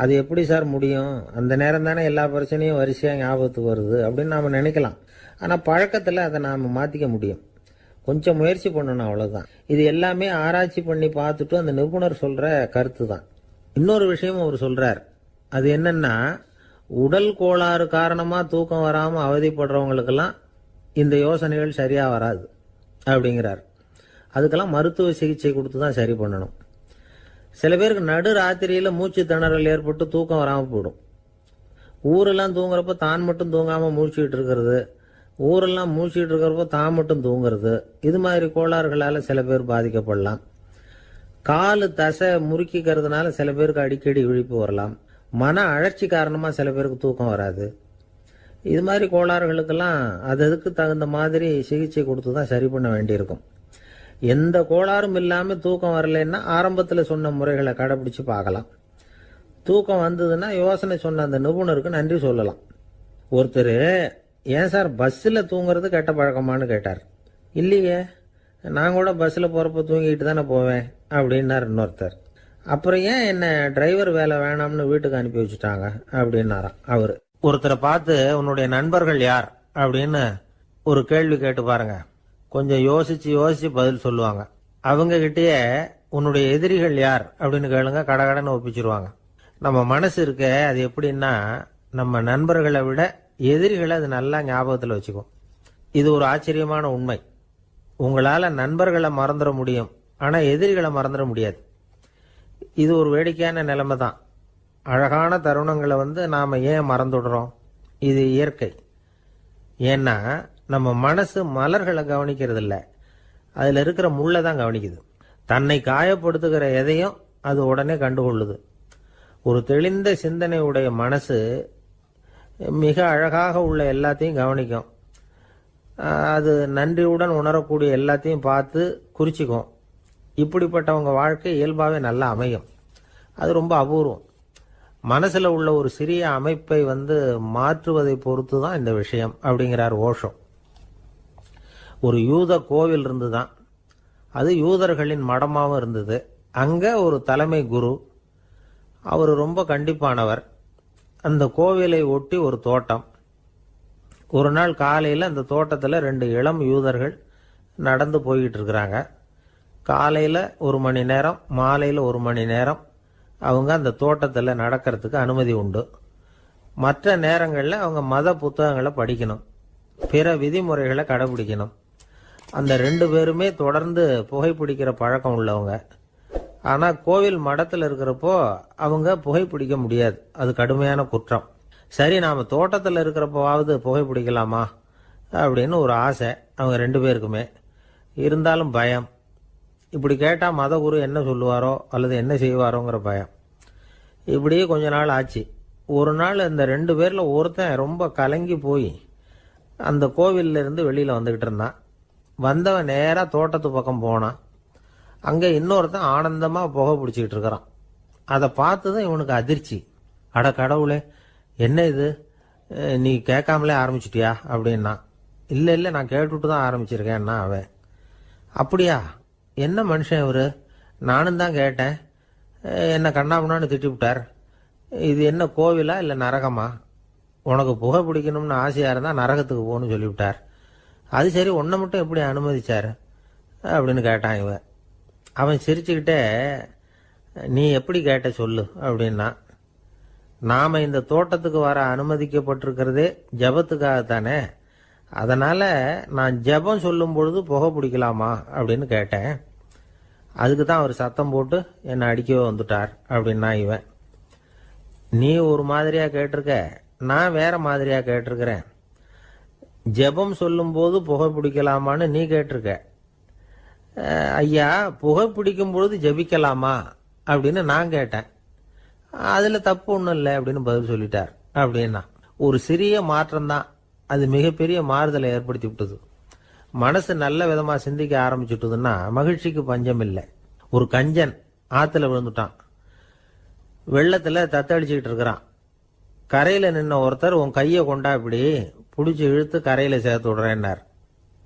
அது எப்படி சார் முடியும், அந்த நேரம் தானே எல்லா பிரச்சனையும் வரிசையாக ஞாபகத்துக்கு வருது அப்படின்னு நாம் நினைக்கலாம். ஆனால் பழக்கத்தில் அதை நாம் மாற்றிக்க முடியும். கொஞ்சம் முயற்சி பண்ணணும், அவ்வளோதான். இது எல்லாமே ஆராய்ச்சி பண்ணி பார்த்துட்டு அந்த நிபுணர் சொல்கிற கருத்து தான். இன்னொரு விஷயமும் அவர் சொல்கிறார். அது என்னென்னா, உடல் கோளாறு காரணமாக தூக்கம் வராமல் அவதிப்படுறவங்களுக்கெல்லாம் இந்த யோசனைகள் சரியாக வராது அப்படிங்கிறார். அதுக்கெல்லாம் மருத்துவ சிகிச்சை கொடுத்து தான் சரி பண்ணணும். சில பேருக்கு நடு ராத்திரியில் மூச்சு திணறல் ஏற்பட்டு தூக்கம் வராமல் போயிடும். ஊரெல்லாம் தூங்குறப்ப தான் மட்டும் தூங்காமல் மூழ்கிட்டு இருக்கிறது, ஊரெல்லாம் மூழ்கிட்டு இருக்கிறப்ப தான் மட்டும் தூங்குறது, இது மாதிரி கோளாறுகளால் சில பேர் பாதிக்கப்படலாம். காலு தசை முறுக்கிக்கிறதுனால சில பேருக்கு அடிக்கடி விழிப்பு வரலாம். மன அழற்சி காரணமாக சில பேருக்கு தூக்கம் வராது. இது மாதிரி கோளாறுகளுக்கெல்லாம் அதுக்கு தகுந்த மாதிரி சிகிச்சை கொடுத்து தான் சரி பண்ண வேண்டியிருக்கும். எந்த கோளாறும் இல்லாமல் தூக்கம் வரலைன்னா ஆரம்பத்தில் சொன்ன முறைகளை கடைபிடிச்சு பார்க்கலாம். தூக்கம் வந்ததுன்னா யோசனை சொன்ன அந்த நிபுணருக்கு நன்றி சொல்லலாம். ஒருத்தர், ஏன் சார் பஸ்ஸில் தூங்குறது கெட்ட பழக்கமானு கேட்டார். இல்லையே, நான் கூட பஸ்ஸில் போகிறப்ப தூங்கிட்டு தானே போவேன் அப்படின்னார் இன்னொருத்தர். அப்புறம் ஏன் என்ன டிரைவர் வேலை வேணாம்னு வீட்டுக்கு அனுப்பி வச்சுட்டாங்க அப்படின்னாராம் அவர். ஒருத்தரை பார்த்து உன்னுடைய நண்பர்கள் யார் அப்படின்னு ஒரு கேள்வி கேட்டு பாருங்க. கொஞ்சம் யோசிச்சு பதில் சொல்லுவாங்க. அவங்க கிட்டேயே உன்னுடைய எதிரிகள் யார் அப்படின்னு கேளுங்க, கடகடன்னு ஒப்பிச்சிருவாங்க. நம்ம மனசு இருக்க, அது எப்படின்னா, நம்ம நண்பர்களை விட எதிரிகளை அது நல்லா ஞாபகத்தில் வச்சுக்கும். இது ஒரு ஆச்சரியமான உண்மை. உங்களால் நண்பர்களை மறந்துட முடியும், ஆனால் எதிரிகளை மறந்துட முடியாது. இது ஒரு வேடிக்கையான நிலைமை தான். அழகான தருணங்களை நாம் ஏன் மறந்துடுறோம்? இது இயற்கை. ஏன்னா நம்ம மனசு மலர்களை கவனிக்கிறது இல்லை, அதில் இருக்கிற முள்ளை தான் கவனிக்குது. தன்னை காயப்படுத்துகிற எதையும் அது உடனே கண்டுகொள்ளுது. ஒரு தெளிந்த சிந்தனை உடைய மனசு மிக அழகாக உள்ள எல்லாத்தையும் கவனிக்கும். அது நன்றியுடன் உணரக்கூடிய எல்லாத்தையும் பார்த்து குறிச்சிக்கும். இப்படிப்பட்டவங்க வாழ்க்கை இயல்பாகவே நல்லா அமையும். அது ரொம்ப அபூர்வம். மனசில் உள்ள ஒரு சிறிய அமைப்பை மாற்றுவதை பொறுத்து தான் இந்த விஷயம் அப்படிங்கிறார் ஓஷோ. ஒரு யூத கோவில் இருந்துதான், அது யூதர்களின் மடமாகவும் இருந்தது. அங்கே ஒரு தலைமை குரு, அவர் ரொம்ப கண்டிப்பானவர். அந்த கோவிலை ஒட்டி ஒரு தோட்டம். ஒரு நாள் காலையில் அந்த தோட்டத்தில் 2 இளம் யூதர்கள் நடந்து போய்கிட்டு இருக்கிறாங்க. காலையில் 1 மணி நேரம், மாலையில் 1 மணி நேரம் அவங்க அந்த தோட்டத்தில் நடக்கிறதுக்கு அனுமதி உண்டு. மற்ற நேரங்களில் அவங்க மத புத்தகங்களை படிக்கணும், பிற விதிமுறைகளை கடைபிடிக்கணும். அந்த 2 பேருமே தொடர்ந்து புகைப்பிடிக்கிற பழக்கம் உள்ளவங்க. ஆனால் கோவில் மடத்தில் இருக்கிறப்போ அவங்க புகைப்பிடிக்க முடியாது, அது கடுமையான குற்றம். சரி, நாம் தோட்டத்தில் இருக்கிறப்போவாவது புகைப்பிடிக்கலாமா அப்படின்னு ஒரு ஆசை அவங்க 2 பேருக்குமே. இருந்தாலும் பயம். இப்படி கேட்டால் மதகுரு என்ன சொல்லுவாரோ அல்லது என்ன செய்வாரோங்கிற பயம். இப்படியே கொஞ்ச நாள் ஆச்சு. ஒரு நாள் இந்த 2 பேரில் ஒருத்தன் ரொம்ப கலங்கி போய் அந்த கோவிலிருந்து வெளியில் வந்துக்கிட்டு இருந்தான். வந்தவன் நேராக தோட்டத்து பக்கம் போனான். அங்கே இன்னொருத்தன் ஆனந்தமாக புகை பிடிச்சிக்கிட்டு இருக்கிறான். அதை பார்த்து தான் இவனுக்கு அதிர்ச்சி. அட கடவுளே, என்ன இது, நீ கேட்காமலே ஆரம்பிச்சிட்டியா அப்படின்னா. இல்லை நான் கேட்டுவிட்டு தான் ஆரம்பிச்சிருக்கேன்னா அவன். அப்படியா, என்ன மனுஷன் இவர், நானும் தான் கேட்டேன், என்ன கண்ணாபுண்ணான்னு திட்டி விட்டார். இது என்ன கோவிலா இல்லை நரகமா? உனக்கு புகை பிடிக்கணும்னு ஆசையாக இருந்தால் நரகத்துக்கு போகணும்னு சொல்லிவிட்டார். அது சரி, உன்னை மட்டும் எப்படி அனுமதிச்சார் அப்படின்னு கேட்டான் இவன். அவன் சிரிச்சுக்கிட்டே, நீ எப்படி கேட்ட சொல்லு அப்படின்னா. நாம் இந்த தோட்டத்துக்கு வர அனுமதிக்கப்பட்டிருக்கிறதே ஜபத்துக்காகத்தானே, அதனால் நான் ஜபம் சொல்லும் பொழுது புகை பிடிக்கலாமா அப்படின்னு கேட்டேன். அதுக்கு தான் அவர் சத்தம் போட்டு என்னை அடிக்கவே வந்துட்டார் அப்படின்னா இவன். நீ ஒரு மாதிரியாக கேட்டிருக்க, நான் வேற மாதிரியாக கேட்டிருக்கிறேன். ஜபம் சொல்லும்போது புகை பிடிக்கலாமான்னு நீ கேட்டிருக்க. ஐயா, புகை பிடிக்கும் பொழுது ஜபிக்கலாமா அப்படின்னு நான் கேட்டேன். அதில் தப்பு ஒன்றும் இல்லை அப்படின்னு பதில் சொல்லிட்டார் அப்படின்னா. ஒரு சிறிய மாற்றம்தான் அது மிகப்பெரிய மாறுதலை ஏற்படுத்தி விட்டது. மனசு நல்ல விதமாக சிந்திக்க ஆரம்பிச்சுட்டுதுன்னா மகிழ்ச்சிக்கு பஞ்சம் இல்லை. ஒரு கஞ்சன் ஆற்றுல விழுந்துட்டான். வெள்ளத்தில் தத்தளிச்சுக்கிட்டு இருக்கிறான். கரையில் நின்ன ஒருத்தர், உன் கையை கொண்டா இப்படி பிடிச்சி இழுத்து கரையில் சேர்த்து விடுறேன்னார்.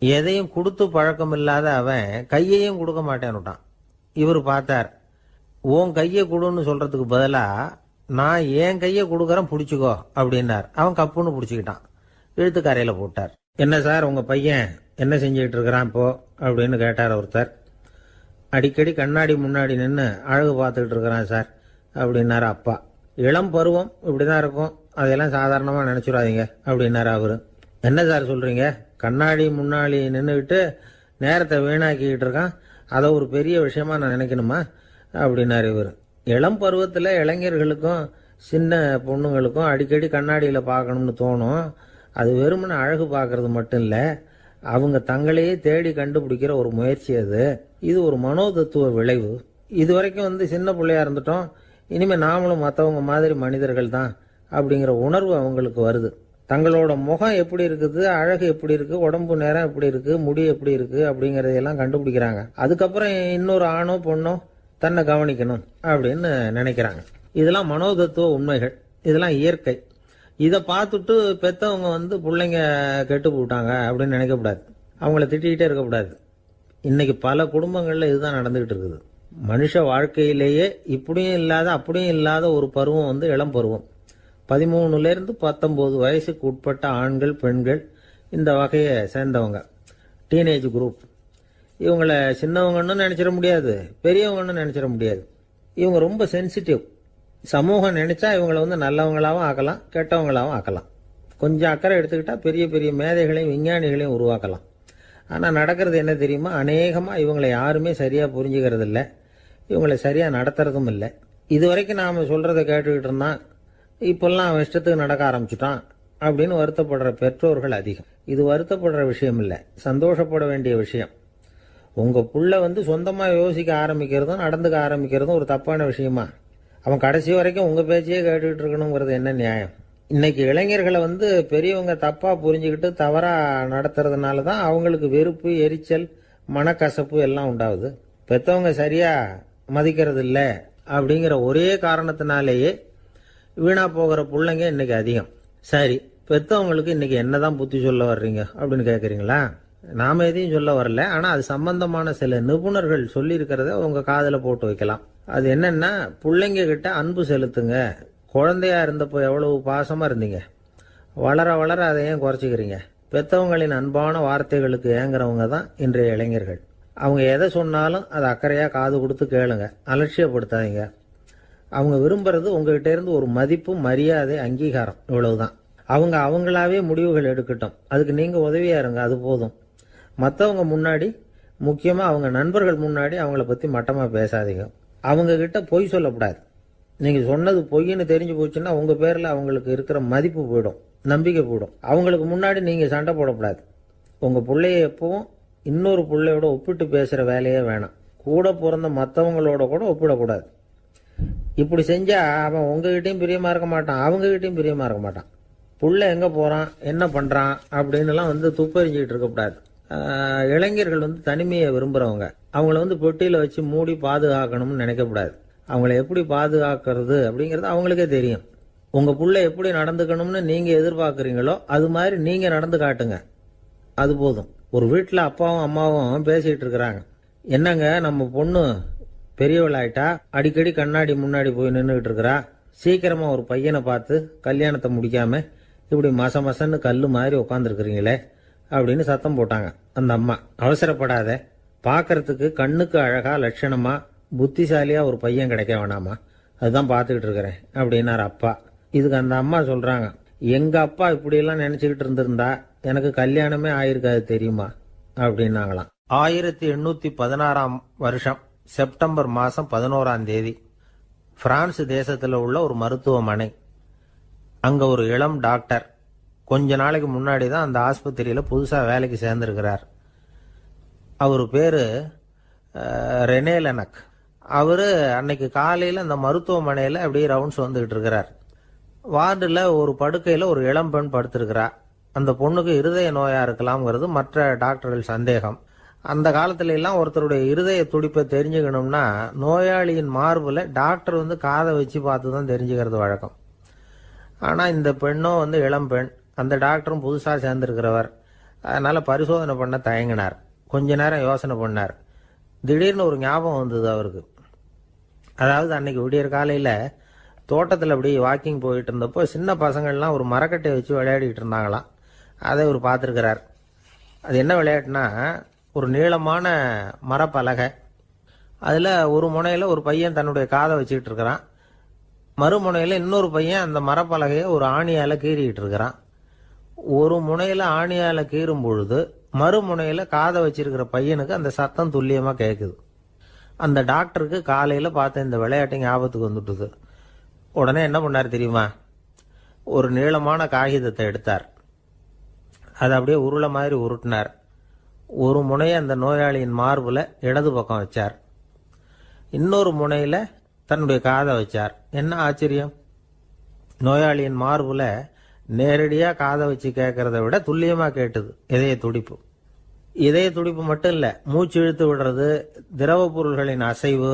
எதையும் கொடுத்து பழக்கம் இல்லாத அவன் கையையும் கொடுக்க மாட்டேன்னுட்டான். இவர் பார்த்தார். உன் கையை கொடுன்னு சொல்றதுக்கு பதிலாக நான் என் கையை கொடுக்குறேன் பிடிச்சிக்கோ அப்படின்னார். அவன் கப்புன்னு பிடிச்சிக்கிட்டான், இழுத்து கரையில் போட்டார். என்ன சார், உங்கள் பையன் என்ன செஞ்சுக்கிட்டு இருக்கிறான் இப்போ அப்படின்னு கேட்டார் ஒருத்தர். அடிக்கடி கண்ணாடி முன்னாடி நின்று அழகு பார்த்துக்கிட்டு இருக்கிறான் சார் அப்படின்னாரு அப்பா. இளம் பருவம் இப்படி தான் இருக்கும், அதையெல்லாம் சாதாரணமாக நினச்சிடாதீங்க அப்படின்னாரு அவர். என்ன சார் சொல்கிறீங்க, கண்ணாடி முன்னாடி நின்றுக்கிட்டு நேரத்தை வீணாக்கிக்கிட்டு இருக்கான், அதை ஒரு பெரிய விஷயமா நான் நினைக்கணுமா அப்படின்னாரு இவர். இளம் பருவத்தில் இளைஞர்களுக்கும் சின்ன பொண்ணுங்களுக்கும் அடிக்கடி கண்ணாடியில் பார்க்கணும்னு தோணும். அது வெறுமனே அழகு பார்க்கறது மட்டும் இல்லை, அவங்க தங்களையே தேடி கண்டுபிடிக்கிற ஒரு முயற்சி அது. இது ஒரு மனோதத்துவ விளைவு. இது வரைக்கும் சின்ன பிள்ளையா இருந்துட்டோம், இனிமேல் நாமளும் மற்றவங்க மாதிரி மனிதர்கள் தான் அப்படிங்கிற உணர்வு அவங்களுக்கு வருது. தங்களோட முகம் எப்படி இருக்குது, அழகு எப்படி இருக்குது, உடம்பு நேரம் எப்படி இருக்குது, முடி எப்படி இருக்குது அப்படிங்கிறதையெல்லாம் கண்டுபிடிக்கிறாங்க. அதுக்கப்புறம் இன்னொரு ஆணோ பொண்ணோ தன்னை கவனிக்கணும் அப்படின்னு நினைக்கிறாங்க. இதெல்லாம் மனோதத்துவ உண்மைகள், இதெல்லாம் இயற்கை. இதை பார்த்துட்டு பெற்றவங்க பிள்ளைங்க கெட்டு போட்டாங்க அப்படின்னு நினைக்கக்கூடாது, அவங்கள திட்டிக்கிட்டே இருக்கக்கூடாது. இன்னைக்கு பல குடும்பங்களில் இதுதான் நடந்துகிட்டு இருக்குது. மனுஷ வாழ்க்கையிலேயே இப்படியும் இல்லாத அப்படியும் இல்லாத ஒரு பருவம் இளம் பருவம். 13லேருந்து 19 வயசுக்கு உட்பட்ட ஆண்கள் பெண்கள் இந்த வகையை சேர்ந்தவங்க, டீனேஜ் குரூப். இவங்கள சின்னவங்கன்னு நினச்சிட முடியாது, பெரியவங்கன்னு நினச்சிட முடியாது. இவங்க ரொம்ப சென்சிட்டிவ். சமூகம் நினைச்சா இவங்களை நல்லவங்களாகவும் ஆக்கலாம், கெட்டவங்களாகவும் ஆக்கலாம். கொஞ்சம் அக்கறை எடுத்துக்கிட்டால் பெரிய பெரிய மேதைகளையும் விஞ்ஞானிகளையும் உருவாக்கலாம். ஆனால் நடக்கிறது என்ன தெரியுமா, அநேகமாக இவங்களை யாருமே சரியாக புரிஞ்சுக்கிறது இல்லை, இவங்களை சரியாக நடத்துறதும் இல்லை. இது வரைக்கும் நாம் சொல்கிறத கேட்டுக்கிட்டு இருந்தான், இப்போல்லாம் அவன் இஷ்டத்துக்கு நடக்க ஆரம்பிச்சுட்டான் அப்படின்னு வருத்தப்படுற பெற்றோர்கள் அதிகம். இது வருத்தப்படுற விஷயம் இல்லை, சந்தோஷப்பட வேண்டிய விஷயம். உங்கள் புள்ள சொந்தமாக யோசிக்க ஆரம்பிக்கிறதும் நடந்துக்க ஆரம்பிக்கிறதும் ஒரு தப்பான விஷயமா? அவன் கடைசி வரைக்கும் உங்கள் பேச்சையே கேட்டுக்கிட்டு இருக்கணுங்கிறது என்ன நியாயம்? இன்னைக்கு இளைஞர்களை பெரியவங்க தப்பாக புரிஞ்சுக்கிட்டு தவறாக நடத்துறதுனால தான் அவங்களுக்கு வெறுப்பு, எரிச்சல், மனக்கசப்பு எல்லாம் உண்டாகுது. பெற்றவங்க சரியாக மதிக்கிறது இல்லை அப்படிங்கிற ஒரே காரணத்தினாலேயே வீணா போகிற பிள்ளைங்க இன்னைக்கு அதிகம். சரி, பெற்றவங்களுக்கு இன்னைக்கு என்னதான் புத்தி சொல்ல வர்றீங்க அப்படின்னு கேட்குறீங்களா? நாம எதையும் சொல்ல வரல. ஆனால் அது சம்பந்தமான சில நிபுணர்கள் சொல்லியிருக்கிறத உங்கள் காதில் போட்டு வைக்கலாம். அது என்னன்னா, பிள்ளைங்க கிட்ட அன்பு செலுத்துங்க. குழந்தையா இருந்தப்போ எவ்வளவு பாசமாக இருந்தீங்க, வளர வளர அதை ஏன் குறைச்சிக்கிறீங்க? பெற்றவங்களின் அன்பான வார்த்தைகளுக்கு ஏங்குறவங்க தான் இன்றைய இளைஞர்கள். அவங்க எதை சொன்னாலும் அதை அக்கறையாக காது கொடுத்து கேளுங்க, அலட்சியப்படுத்தாதீங்க. அவங்க விரும்புறது உங்ககிட்ட இருந்து ஒரு மதிப்பு, மரியாதை, அங்கீகாரம், இவ்வளவுதான். அவங்க அவங்களாவே முடிவுகள் எடுக்கட்டும், அதுக்கு நீங்கள் உதவியா இருங்க, அது போதும். மற்றவங்க முன்னாடி, முக்கியமாக அவங்க நண்பர்கள் முன்னாடி அவங்கள பற்றி மட்டமாக பேசாதீங்க. அவங்க கிட்ட பொய் சொல்லக்கூடாது. நீங்கள் சொன்னது பொய்ன்னு தெரிஞ்சு போச்சுன்னா உங்கள் பேரில் அவங்களுக்கு இருக்கிற மதிப்பு போயிடும், நம்பிக்கை போயிடும். அவங்களுக்கு முன்னாடி நீங்கள் சண்டை போடக்கூடாது. உங்கள் பிள்ளைய எப்பவும் இன்னொரு பிள்ளையோட ஒப்பிட்டு பேசுகிற வேலையே வேணாம். கூட பிறந்த மற்றவங்களோட கூட ஒப்பிடக்கூடாது. இப்படி செஞ்சால் அவன் உங்ககிட்டையும் பிரியமாக இருக்க மாட்டான், அவங்ககிட்டையும் பிரியமாக இருக்க மாட்டான். புள்ள எங்கே போகிறான், என்ன பண்ணுறான் அப்படின்னுலாம் துப்பறிஞ்சிக்கிட்டு இருக்கக்கூடாது. இளைஞர்கள் தனிமையை விரும்புகிறவங்க. அவங்கள பெட்டியில் வச்சு மூடி பாதுகாக்கணும்னு நினைக்கக்கூடாது. அவங்கள எப்படி பாதுகாக்கிறது அப்படிங்கிறது அவங்களுக்கே தெரியும். உங்கள் புள்ள எப்படி நடந்துக்கணும்னு நீங்கள் எதிர்பார்க்குறீங்களோ அது மாதிரி நீங்கள் நடந்து காட்டுங்க, அது போதும். ஒரு வீட்டில் அப்பாவும் அம்மாவும் பேசிகிட்டு இருக்கிறாங்க. என்னங்க, நம்ம பொண்ணு பெரியவளாயிட்டா, அடிக்கடி கண்ணாடி முன்னாடி போய் நின்றுக்கிட்டு இருக்கிறா, சீக்கிரமாக ஒரு பையனை பார்த்து கல்யாணத்தை முடிக்காம இப்படி மசன்னு கல் மாதிரி உட்காந்துருக்குறீங்களே அப்படின்னு சத்தம் போட்டாங்க. அந்த அம்மா, அவசரப்படாத, பார்க்கறதுக்கு கண்ணுக்கு அழகா லட்சணமா புத்திசாலியா ஒரு பையன் கிடைக்க வேணாமா, அதுதான் பார்த்துக்கிட்டு இருக்கிறேன் அப்படின்னாரு அப்பா. இதுக்கு அந்த அம்மா சொல்றாங்க, எங்க அப்பா இப்படியெல்லாம் நினைச்சுக்கிட்டு இருந்திருந்தா எனக்கு கல்யாணமே ஆயிருக்காது தெரியுமா அப்படின்னாங்களாம். 1816 வருஷம் செப்டம்பர் மாதம் 11 பிரான்ஸ் தேசத்தில் உள்ள ஒரு மருத்துவமனை. அங்கே ஒரு இளம் டாக்டர் கொஞ்ச நாளைக்கு முன்னாடி தான் அந்த ஆஸ்பத்திரியில் புதுசாக வேலைக்கு சேர்ந்துருக்கிறார். அவர் பேர் ரெனே லெனக். அவர் அன்னைக்கு காலையில் அந்த மருத்துவமனையில் அப்படியே ரவுண்ட்ஸ் வந்துக்கிட்டு இருக்கிறார். வார்டில் ஒரு படுக்கையில் ஒரு இளம் பெண் படுத்திருக்கிறார். அந்த பொண்ணுக்கு இருதய நோயாக இருக்கலாம்ங்கிறது மற்ற டாக்டர்கள் சந்தேகம். அந்த காலத்துல எல்லாம் ஒருத்தருடைய இருதய துடிப்பை தெரிஞ்சுக்கணும்னா நோயாளியின் மார்பில் டாக்டர் காதை வச்சு பார்த்து தான் தெரிஞ்சுக்கிறது வழக்கம். ஆனால் இந்த பெண்ணும் இளம் பெண், அந்த டாக்டரும் புதுசாக சேர்ந்துருக்கிறவர். அதனால் பரிசோதனை பண்ண தயங்கினார். கொஞ்ச நேரம் யோசனை பண்ணார். திடீர்னு ஒரு ஞாபகம் வந்தது அவருக்கு. அதாவது அன்னைக்கு விடியற் காலையில் தோட்டத்தில் அப்படி வாக்கிங் போயிட்டு இருந்தப்போ சின்ன பசங்கள்லாம் ஒரு மரக்கட்டையை வச்சு விளையாடிக்கிட்டு இருந்தாங்களாம். அதை இவர் பார்த்துருக்கிறார். அது என்ன விளையாட்டுனா, ஒரு நீளமான மரப்பலகை, அதில் ஒரு முனையில் ஒரு பையன் தன்னுடைய காதை வச்சுக்கிட்டு இருக்கிறான், மறுமுனையில் இன்னொரு பையன் அந்த மரப்பலகையை ஒரு ஆணியால் கீறிக்கிட்டு இருக்கிறான். ஒரு முனையில் ஆணியால் கீறும் பொழுது மறுமுனையில் காதை வச்சிருக்கிற பையனுக்கு அந்த சத்தம் துல்லியமாக கேட்குது. அந்த டாக்டருக்கு காலையில் பார்த்த இந்த விளையாட்டு ஞாபகத்துக்கு வந்துட்டுது. உடனே என்ன பண்ணார் தெரியுமா? ஒரு நீளமான காகிதத்தை எடுத்தார். அதை அப்படியே உருளை மாதிரி உருட்டினார். ஒரு முனையை அந்த நோயாளியின் மார்பில் இடது பக்கம் வச்சார், இன்னொரு முனையில் தன்னுடைய காதை வச்சார். என்ன ஆச்சரியம்! நோயாளியின் மார்பில் நேரடியாக காதை வச்சு கேட்கறத விட துல்லியமாக கேட்டுது இதய துடிப்பு. இதய துடிப்பு மட்டும் இல்லை, மூச்சு இழுத்து விடுறது, திரவ பொருள்களின் அசைவு,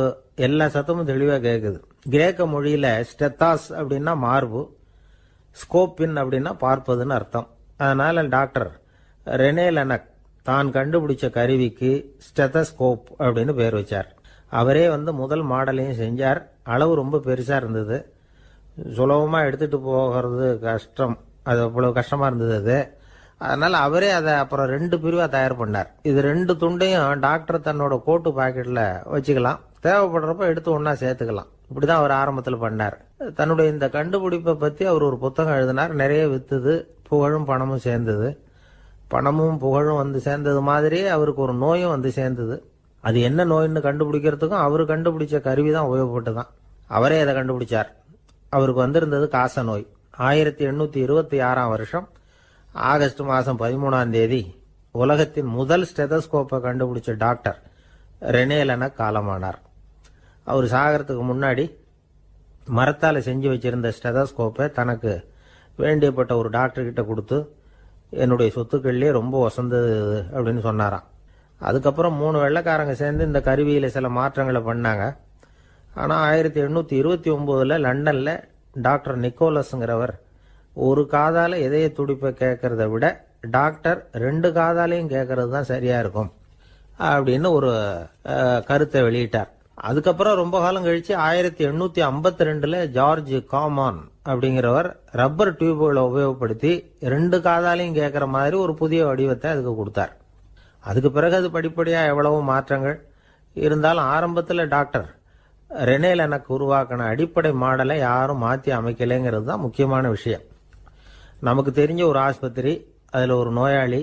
எல்லா சத்தமும் தெளிவாக கேட்குது. கிரேக்க மொழியில் ஸ்டெத்தாஸ் அப்படின்னா மார்பு, ஸ்கோப்பின் அப்படின்னா பார்ப்பதுன்னு அர்த்தம். அதனால டாக்டர் ரெனே லெனக் தான் கண்டுபிடிச்ச கருவிக்கு ஸ்டெத்தஸ்கோப் அப்படின்னு பேர் வச்சார். அவரே முதல் மாடலையும் செஞ்சார். அளவு ரொம்ப பெருசாக இருந்தது, சுலபமாக எடுத்துகிட்டு போகிறது கஷ்டம், அது அவ்வளோ கஷ்டமாக இருந்தது அது. அதனால் அவரே அதை அப்புறம் 2 பிரிவாக தயார் பண்ணார். இது 2 துண்டையும் டாக்டர் தன்னோட கோட்டு பாக்கெட்டில் வச்சுக்கலாம், தேவைப்படுறப்ப எடுத்து ஒன்றா சேர்த்துக்கலாம். இப்படி தான் அவர் ஆரம்பத்தில் பண்ணார். தன்னுடைய இந்த கண்டுபிடிப்பை பற்றி அவர் ஒரு புத்தகம் எழுதினார். நிறைய விற்றுது, புகழும் பணமும் சேர்ந்தது. பணமும் புகழும் சேர்ந்தது மாதிரியே அவருக்கு ஒரு நோயும் சேர்ந்தது. அது என்ன நோயின்னு கண்டுபிடிக்கிறதுக்கும் அவர் கண்டுபிடிச்ச கருவி தான் உபயோகப்பட்டு தான். அவரே அதை கண்டுபிடிச்சார். அவருக்கு வந்திருந்தது காச நோய். 1826 வருஷம் ஆகஸ்ட் மாதம் 13 உலகத்தின் முதல் ஸ்டெதஸ்கோப்பை கண்டுபிடிச்ச டாக்டர் ரெனே லெனக் காலமானார். அவர் சாகிறதுக்கு முன்னாடி மரத்தால் செஞ்சு வச்சிருந்த ஸ்டெதஸ்கோப்பை தனக்கு வேண்டியப்பட்ட ஒரு டாக்டர்கிட்ட கொடுத்து, என்னுடைய சொத்துக்கள்லேயே ரொம்ப வசந்தது அப்படின்னு சொன்னாராம். அதுக்கப்புறம் 3 வெள்ளைக்காரங்க சேர்ந்து இந்த கருவியில் சில மாற்றங்களை பண்ணாங்க. ஆனால் 1829 லண்டனில் டாக்டர் நிக்கோலஸுங்கிறவர் ஒரு காதால் இதய துடிப்பை கேட்கறத விட டாக்டர் 2 காதாலையும் கேட்கறது தான் சரியா இருக்கும் அப்படின்னு ஒரு கருத்தை வெளியிட்டார். அதுக்கப்புறம் ரொம்ப காலம் கழிச்சு 1852 ஜார்ஜ் காமான் அப்படிங்கிறவர் ரப்பர் டியூப்களை உபயோகப்படுத்தி 2 காதாலையும் கேட்கற மாதிரி ஒரு புதிய வடிவத்தை அதுக்கு கொடுத்தார். அதுக்கு பிறகு அது படிப்படியாக எவ்வளவோ மாற்றங்கள் இருந்தாலும் ஆரம்பத்தில் டாக்டர் ரெனே லெனக் உருவாக்கின அடிப்படை மாடலை யாரும் மாற்றி அமைக்கலைங்கிறது தான் முக்கியமான விஷயம். நமக்கு தெரிஞ்ச ஒரு ஆஸ்பத்திரி, அதில் ஒரு நோயாளி,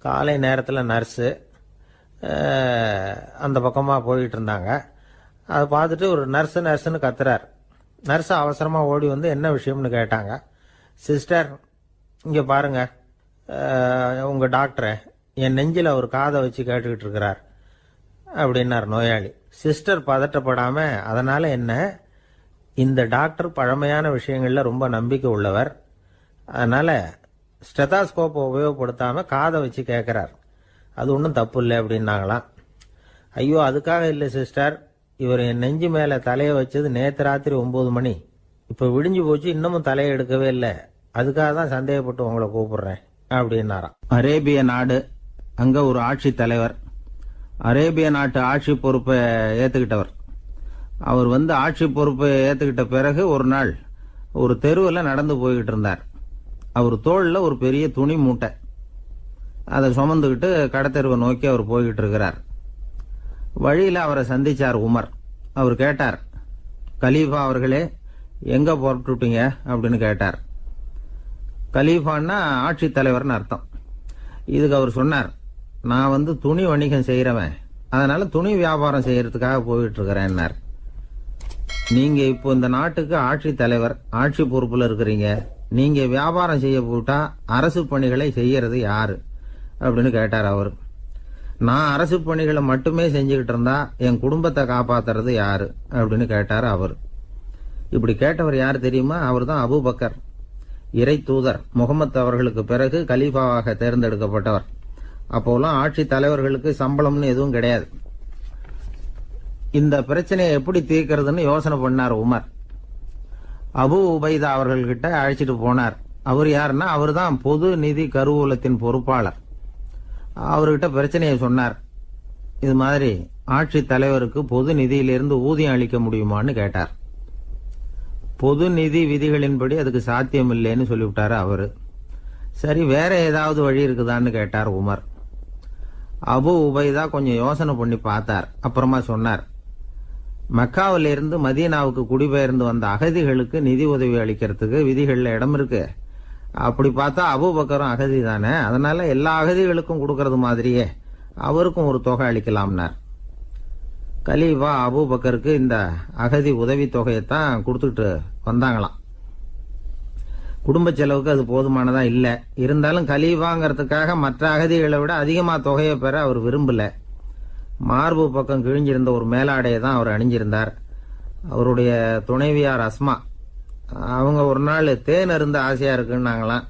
காலை நேரத்தில் நர்ஸு அந்த பக்கமாக போயிட்டு இருந்தாங்க. அதை பார்த்துட்டு ஒரு நர்ஸுன்னு கத்துறார். நர்ஸ் அவசரமாக ஓடி வந்து என்ன விஷயம்னு கேட்டாங்க. சிஸ்டர், இங்கே பாருங்க, உங்கள் டாக்டரை என் நெஞ்சில் ஒரு காதை வச்சு கேட்டுக்கிட்டு இருக்கிறார் அப்படின்னார் நோயாளி. சிஸ்டர் பதட்டப்படாமல், அதனால் என்ன, இந்த டாக்டர் பழமையான விஷயங்களில் ரொம்ப நம்பிக்கை உள்ளவர், அதனால் ஸ்டெதாஸ்கோப்பை உபயோகப்படுத்தாமல் காதை வச்சு கேட்குறார், அது ஒன்றும் தப்பு இல்லை அப்படின்னாங்களாம். ஐயோ, அதுக்காக இல்லை சிஸ்டர், இவர் என் நெஞ்சு மேலே தலையை வச்சது நேற்று ராத்திரி 9 மணி, இப்போ விடிஞ்சு போச்சு, இன்னமும் தலையை எடுக்கவே இல்லை, அதுக்காக தான் சந்தேகப்பட்டு உங்களை கூப்பிடுறேன் அப்படின்னாராம். அரேபிய நாடு, அங்கே ஒரு ஆட்சி தலைவர், அரேபிய நாட்டு ஆட்சி பொறுப்பை ஏற்றுக்கிட்டவர். அவர் வந்து ஆட்சி பொறுப்பை ஏற்றுக்கிட்ட பிறகு ஒரு நாள் ஒரு தெருவில் நடந்து போய்கிட்டு இருந்தார். அவர் தோளில் ஒரு பெரிய துணி மூட்டை, அதை சுமந்துக்கிட்டு கடத்தெருவை நோக்கி அவர் போய்கிட்டு இருக்கிறார். வழியில் அவரை சந்திச்சார் உமர். அவர் கேட்டார், கலீஃபா அவர்களே, எங்கே புறப்பட்டுட்டீங்க அப்படின்னு கேட்டார். கலீஃபான்னா ஆட்சி தலைவர்னு அர்த்தம். இதுக்கு அவர் சொன்னார், நான் வந்து துணி வணிகம் செய்கிறவன், அதனால துணி வியாபாரம் செய்யறதுக்காக போயிட்டு இருக்கிறேன்னார். நீங்க இப்போ இந்த நாட்டுக்கு ஆட்சி தலைவர், ஆட்சி பொறுப்புல இருக்கிறீங்க, நீங்க வியாபாரம் செய்ய போட்டா அரசு பணிகளை செய்யறது யாரு அப்படின்னு கேட்டார் அவர். நான் அரசு பணிகளை மட்டுமே செஞ்சுக்கிட்டு இருந்தா என் குடும்பத்தை காப்பாத்துறது யாரு அப்படின்னு கேட்டார் அவர். இப்படி கேட்டவர் யார் தெரியுமா? அவர் தான் அபூபக்கர், இறை தூதர் முகமது அவர்களுக்கு பிறகு கலீஃபாவாக தேர்ந்தெடுக்கப்பட்டவர். அப்போலாம் ஆட்சி தலைவர்களுக்கு சம்பளம்னு எதுவும் கிடையாது. இந்த பிரச்சனையை எப்படி தீர்க்கிறதுன்னு யோசனை பண்ணார் உமர். அபு உபைதா அவர்கள்கிட்ட அழைச்சிட்டு போனார். அவர் யாருன்னா, அவர் தான் பொது நிதி கருவூலத்தின் பொறுப்பாளர். அவர்கிட்ட பிரச்சனையை சொன்னார். இது மாதிரி ஆட்சி தலைவருக்கு பொது நிதியிலிருந்து ஊதியம் அளிக்க முடியுமான்னு கேட்டார். பொது நிதி விதிகளின்படி அதுக்கு சாத்தியம் இல்லைன்னு சொல்லிவிட்டாரு அவரு. சரி, வேற ஏதாவது வழி இருக்குதான்னு கேட்டார் உமர். அபு உபைதா கொஞ்சம் யோசனை பண்ணி பார்த்தார். அப்புறமா சொன்னார், மக்காவிலிருந்து மதீனாவுக்கு குடிபெயர்ந்து வந்த அகதிகளுக்கு நிதி உதவி அளிக்கிறதுக்கு விதிகள்ல இடம் இருக்கு. அப்படி பார்த்தா அபூபக்கரும் அகதி தானே, அதனால எல்லா அகதிகளுக்கும் கொடுக்கறது மாதிரியே அவருக்கும் ஒரு தொகை அளிக்கலாம்னார். கலீஃபா அபூபக்கருக்கு இந்த அகதி உதவி தொகையைத்தான் கொடுத்துட்டு வந்தாங்களாம். குடும்ப செலவுக்கு அது போதுமானதா இல்ல. இருந்தாலும் கலீஃபாங்கிறதுக்காக மற்ற அகதிகளை விட அதிகமா தொகையை பெற அவர் விரும்பல. மார்பு பக்கம் கிழிஞ்சிருந்த ஒரு மேலாடையை தான் அவர் அணிஞ்சிருந்தார். அவருடைய துணைவியார் அஸ்மா, அவங்க ஒரு நாள் தேன் அருந்த ஆசையா இருக்குன்னாங்களாம்.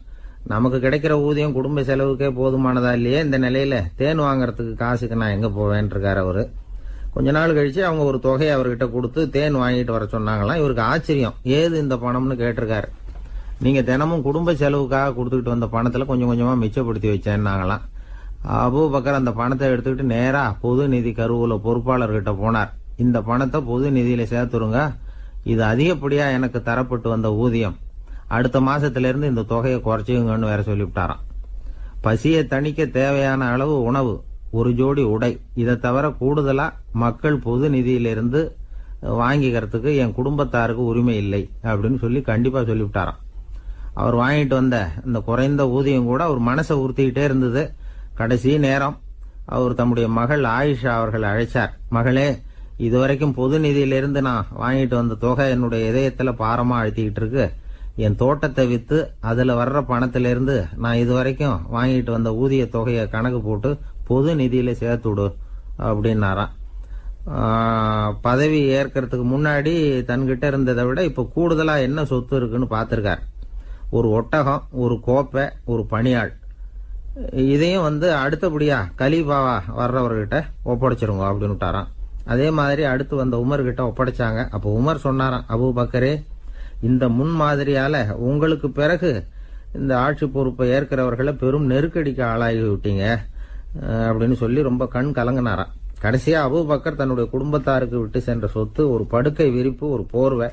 நமக்கு கிடைக்கிற ஊதியம் குடும்ப செலவுக்கே போதுமானதா இல்லையே, இந்த நிலையில தேன் வாங்கறதுக்கு காசுக்கு நான் எங்க போவேன் இருக்காரு அவரு. கொஞ்ச நாள் கழிச்சு அவங்க ஒரு தொகையை அவர்கிட்ட கொடுத்து தேன் வாங்கிட்டு வர சொன்னாங்களாம். இவருக்கு ஆச்சரியம், ஏது இந்த பணம்னு கேட்டிருக்காரு. நீங்க தினமும் குடும்ப செலவுக்காக கொடுத்துக்கிட்டு வந்த பணத்துல கொஞ்சம் கொஞ்சமா மிச்சப்படுத்தி வச்சேன்னாங்களாம். அபூபக்கர் அந்த பணத்தை எடுத்துக்கிட்டு நேரா பொது நிதி கருவூல பொறுப்பாளர்கிட்ட போனார். இந்த பணத்தை பொது நிதியில சேர்த்துருங்க, இது அதிகப்படியா எனக்கு தரப்பட்டு வந்த ஊதியம், அடுத்த மாசத்துல இருந்து இந்த தொகையை குறைச்சுங்கன்னு வேற சொல்லிவிட்டாராம். பசியை தணிக்க தேவையான அளவு உணவு, ஒரு ஜோடி உடை, இதை தவிர கூடுதலா மக்கள் பொது நிதியிலிருந்து வாங்கிக்கிறதுக்கு என் குடும்பத்தாருக்கு உரிமை இல்லை அப்படின்னு சொல்லி கண்டிப்பா சொல்லிவிட்டாராம். அவர் வாங்கிட்டு வந்த இந்த குறைந்த ஊதியம் கூட அவர் மனசை உறுத்திக்கிட்டே இருந்தது. கடைசி நேரம் அவர் தம்முடைய மகள் ஆயிஷா அவர்களை அழைச்சார். மகளே, இதுவரைக்கும் பொது நிதியிலிருந்து நான் வாங்கிட்டு வந்த தொகை என்னுடைய இதயத்துல பாரமா அழுத்திக்கிட்டு இருக்கு. என் தோட்டத்தை வித்து அதுல வர்ற பணத்திலிருந்து நான் இதுவரைக்கும் வாங்கிட்டு வந்த ஊதிய தொகையை கணக்கு போட்டு பொது நிதியில சேர்த்துடு அப்படின்னாராம். பதவி ஏற்கிறதுக்கு முன்னாடி தன்கிட்ட இருந்ததை விட இப்போ கூடுதலாக என்ன சொத்து இருக்குன்னு பார்த்துருக்கார். ஒரு ஒட்டகம், ஒரு கோப்பை, ஒரு பணியாள். இதையும் அடுத்தபடியா கலீஃபாவா வர்றவர்கிட்ட ஒப்படைச்சிருங்க அப்படின்னு விட்டாராம். அதே மாதிரி அடுத்து வந்த உமர்கிட்ட ஒப்படைச்சாங்க. அப்போ உமர் சொன்னாராம், அபூபக்கரே, இந்த முன்மாதிரியால உங்களுக்கு பிறகு இந்த ஆட்சி பொறுப்பை ஏற்கிறவர்களை பெரும் நெருக்கடிக்கு ஆளாகி விட்டீங்க அப்படின்னு சொல்லி ரொம்ப கண் கலங்கினாராம். கடைசியா அபூபக்கர் தன்னுடைய குடும்பத்தாருக்கு விட்டு சென்ற சொத்து ஒரு படுக்கை விரிப்பு, ஒரு போர்வை,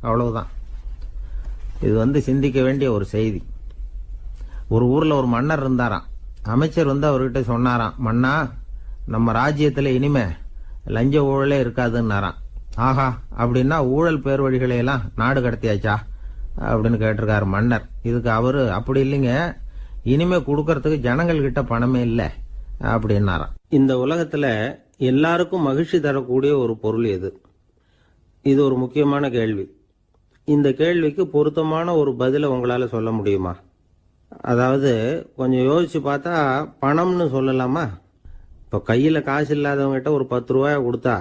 அவ்வளவுதான். இது சிந்திக்க வேண்டிய ஒரு செய்தி. ஒரு ஊர்ல ஒரு மன்னர் இருந்தாராம். அமைச்சர் அவர்கிட்ட சொன்னாராம், மன்னா, நம்ம ராஜ்யத்துல இனிமே லஞ்ச ஊழலே இருக்காதுன்னாராம். ஆஹா, அப்படின்னா ஊழல் பேர் வழிகளை எல்லாம் நாடு கடத்தியாச்சா அப்படின்னு கேட்டிருக்காரு மன்னர். இதுக்கு அவரு, அப்படி இல்லைங்க, இனிமே கொடுக்கறதுக்கு ஜனங்கள் கிட்ட பணமே இல்லை அப்படின்னாராம். இந்த உலகத்துல எல்லாருக்கும் மகிழ்ச்சி தரக்கூடிய ஒரு பொருள் எது? இது ஒரு முக்கியமான கேள்வி. இந்த கேள்விக்கு பொருத்தமான ஒரு பதிலை உங்களால சொல்ல முடியுமா? அதாவது கொஞ்சம் யோசிச்சு பார்த்தா பணம்னு சொல்லலாமா? இப்போ கையில் காசு இல்லாதவங்ககிட்ட ஒரு 10 ரூபாய் கொடுத்தா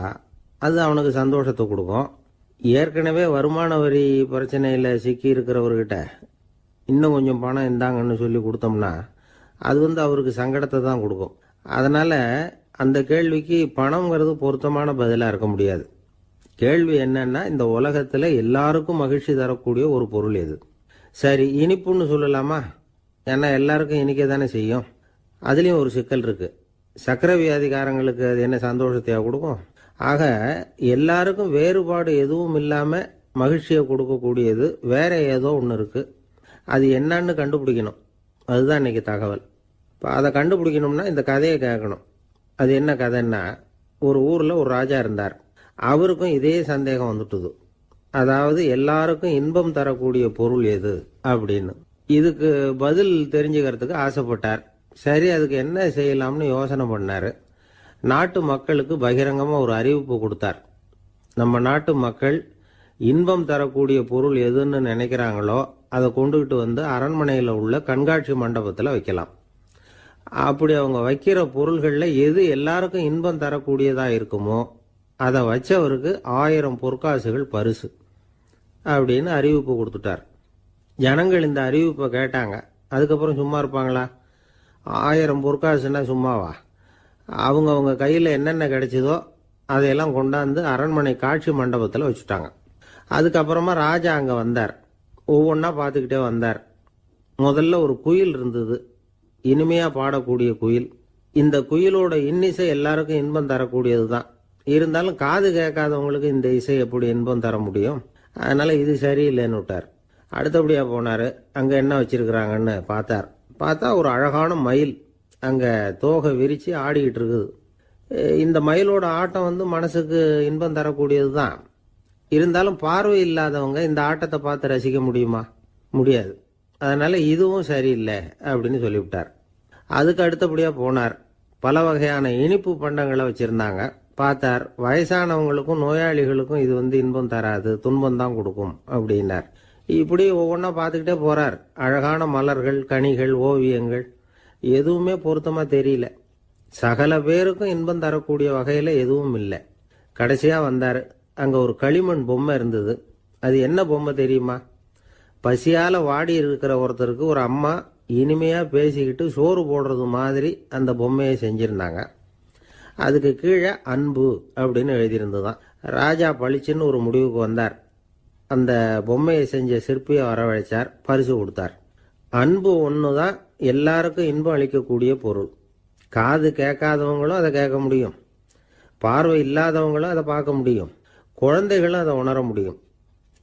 அது அவனுக்கு சந்தோஷத்தை கொடுக்கும். ஏற்கனவே வருமான வரி பிரச்சனையில் சிக்கி இருக்கிறவர்கிட்ட இன்னும் கொஞ்சம் பணம் இந்தாங்கன்னு சொல்லி கொடுத்தோம்னா அது அவருக்கு சங்கடத்தை தான் கொடுக்கும். அதனால அந்த கேள்விக்கு பணம்ங்கிறது பொருத்தமான பதிலாக இருக்க முடியாது. கேள்வி என்னன்னா, இந்த உலகத்தில் எல்லாருக்கும் மகிழ்ச்சி தரக்கூடிய ஒரு பொருள் எது? சரி, இனிப்புன்னு சொல்லலாமா? ஏன்னா எல்லாருக்கும் இனிக்க தானே செய்யும். அதுலேயும் ஒரு சிக்கல் இருக்கு. சக்கரை வியாதிகாரங்களுக்கு அது என்ன சந்தோஷத்தையா கொடுக்கும்? ஆக எல்லாருக்கும் வேறுபாடு எதுவும் இல்லாமல் மகிழ்ச்சியை கொடுக்கக்கூடியது வேற ஏதோ ஒன்று இருக்கு. அது என்னன்னு கண்டுபிடிக்கணும். அதுதான் இன்னைக்கு தகவல். இப்போ அதை கண்டுபிடிக்கணும்னா இந்த கதையை கேட்கணும். அது என்ன கதைன்னா, ஒரு ஊரில் ஒரு ராஜா இருந்தார். அவருக்கும் இதே சந்தேகம் வந்துட்டுது. அதாவது எல்லாருக்கும் இன்பம் தரக்கூடிய பொருள் எது அப்படின்னு. இதுக்கு பதில் தெரிஞ்சுக்கிறதுக்கு ஆசைப்பட்டார். சரி, அதுக்கு என்ன செய்யலாம்னு யோசனை பண்ணாரு. நாட்டு மக்களுக்கு பகிரங்கமாக ஒரு அறிவிப்பு கொடுத்தார். நம்ம நாட்டு மக்கள் இன்பம் தரக்கூடிய பொருள் எதுன்னு நினைக்கிறாங்களோ அதை கொண்டுகிட்டு அரண்மனையில் உள்ள கண்காட்சி மண்டபத்தில் வைக்கலாம். அப்படி அவங்க வைக்கிற பொருள்களில் எது எல்லாருக்கும் இன்பம் தரக்கூடியதாக இருக்குமோ அதை வச்சவருக்கு 1000 பொற்காசுகள் பரிசு அப்படின்னு அறிவிப்பு கொடுத்துட்டார். ஜனங்கள் இந்த அறிவிப்பை கேட்டாங்க. அதுக்கப்புறம் சும்மா இருப்பாங்களா? 1000 பொற்காசுன்னா சும்மாவா? அவங்க கையில் என்னென்ன கிடைச்சதோ அதையெல்லாம் கொண்டாந்து அரண்மனை காட்சி மண்டபத்தில் வச்சுட்டாங்க. அதுக்கப்புறமா ராஜா அங்கே வந்தார். ஒவ்வொன்றா பார்த்துக்கிட்டே வந்தார். முதல்ல ஒரு குயில் இருந்தது, இனிமையாக பாடக்கூடிய குயில். இந்த குயிலோட இன்னிசை எல்லாருக்கும் இன்பம் தரக்கூடியது தான். இருந்தாலும் காது கேட்காதவங்களுக்கு இந்த இசை எப்படி இன்பம் தர முடியும்? அதனால இது சரியில்லைன்னு விட்டார். அடுத்தபடியாக போனார். அங்கே என்ன வச்சிருக்கிறாங்கன்னு பார்த்தார். பார்த்தா ஒரு அழகான மயில் அங்கே தோகை விரித்து ஆடிக்கிட்டு இருக்குது. இந்த மயிலோட ஆட்டம் மனசுக்கு இன்பம் தரக்கூடியது தான். இருந்தாலும் பார்வை இல்லாதவங்க இந்த ஆட்டத்தை பார்த்து ரசிக்க முடியுமா? முடியாது. அதனால இதுவும் சரியில்லை அப்படின்னு சொல்லிவிட்டார். அதுக்கு அடுத்தபடியாக போனார். பல வகையான இனிப்பு பண்டங்களை வச்சுருந்தாங்க. பார்த்தார், வயசானவங்களுக்கும் நோயாளிகளுக்கும் இது இன்பம் தராது, துன்பம் தான் கொடுக்கும் அப்படின்னார். இப்படி ஒவ்வொன்றா பார்த்துக்கிட்டே போறார். அழகான மலர்கள், கனிகள், ஓவியங்கள் எதுவுமே பொருத்தமாக தெரியல. சகல பேருக்கும் இன்பம் தரக்கூடிய வகையில் எதுவும் இல்லை. கடைசியாக வந்தார். அங்கே ஒரு களிமண் பொம்மை இருந்தது. அது என்ன பொம்மை தெரியுமா? பசியால் வாடி இருக்கிற ஒருத்தருக்கு ஒரு அம்மா இனிமையாக பேசிக்கிட்டு சோறு போடுறது மாதிரி அந்த பொம்மையை செஞ்சுருந்தாங்க. அதுக்கு கீழே அன்பு அப்படின்னு எழுதியிருந்ததுதான். ராஜா பளிச்சுன்னு ஒரு முடிவுக்கு வந்தார். அந்த பொம்மையை செஞ்ச சிற்பியை வரவழைச்சார், பரிசு கொடுத்தார். அன்பு ஒன்று தான் எல்லாருக்கும் இன்பம் அளிக்கக்கூடிய பொருள். காது கேட்காதவங்களும் அதை கேட்க முடியும், பார்வை இல்லாதவங்களும் அதை பார்க்க முடியும், குழந்தைகளும் அதை உணர முடியும்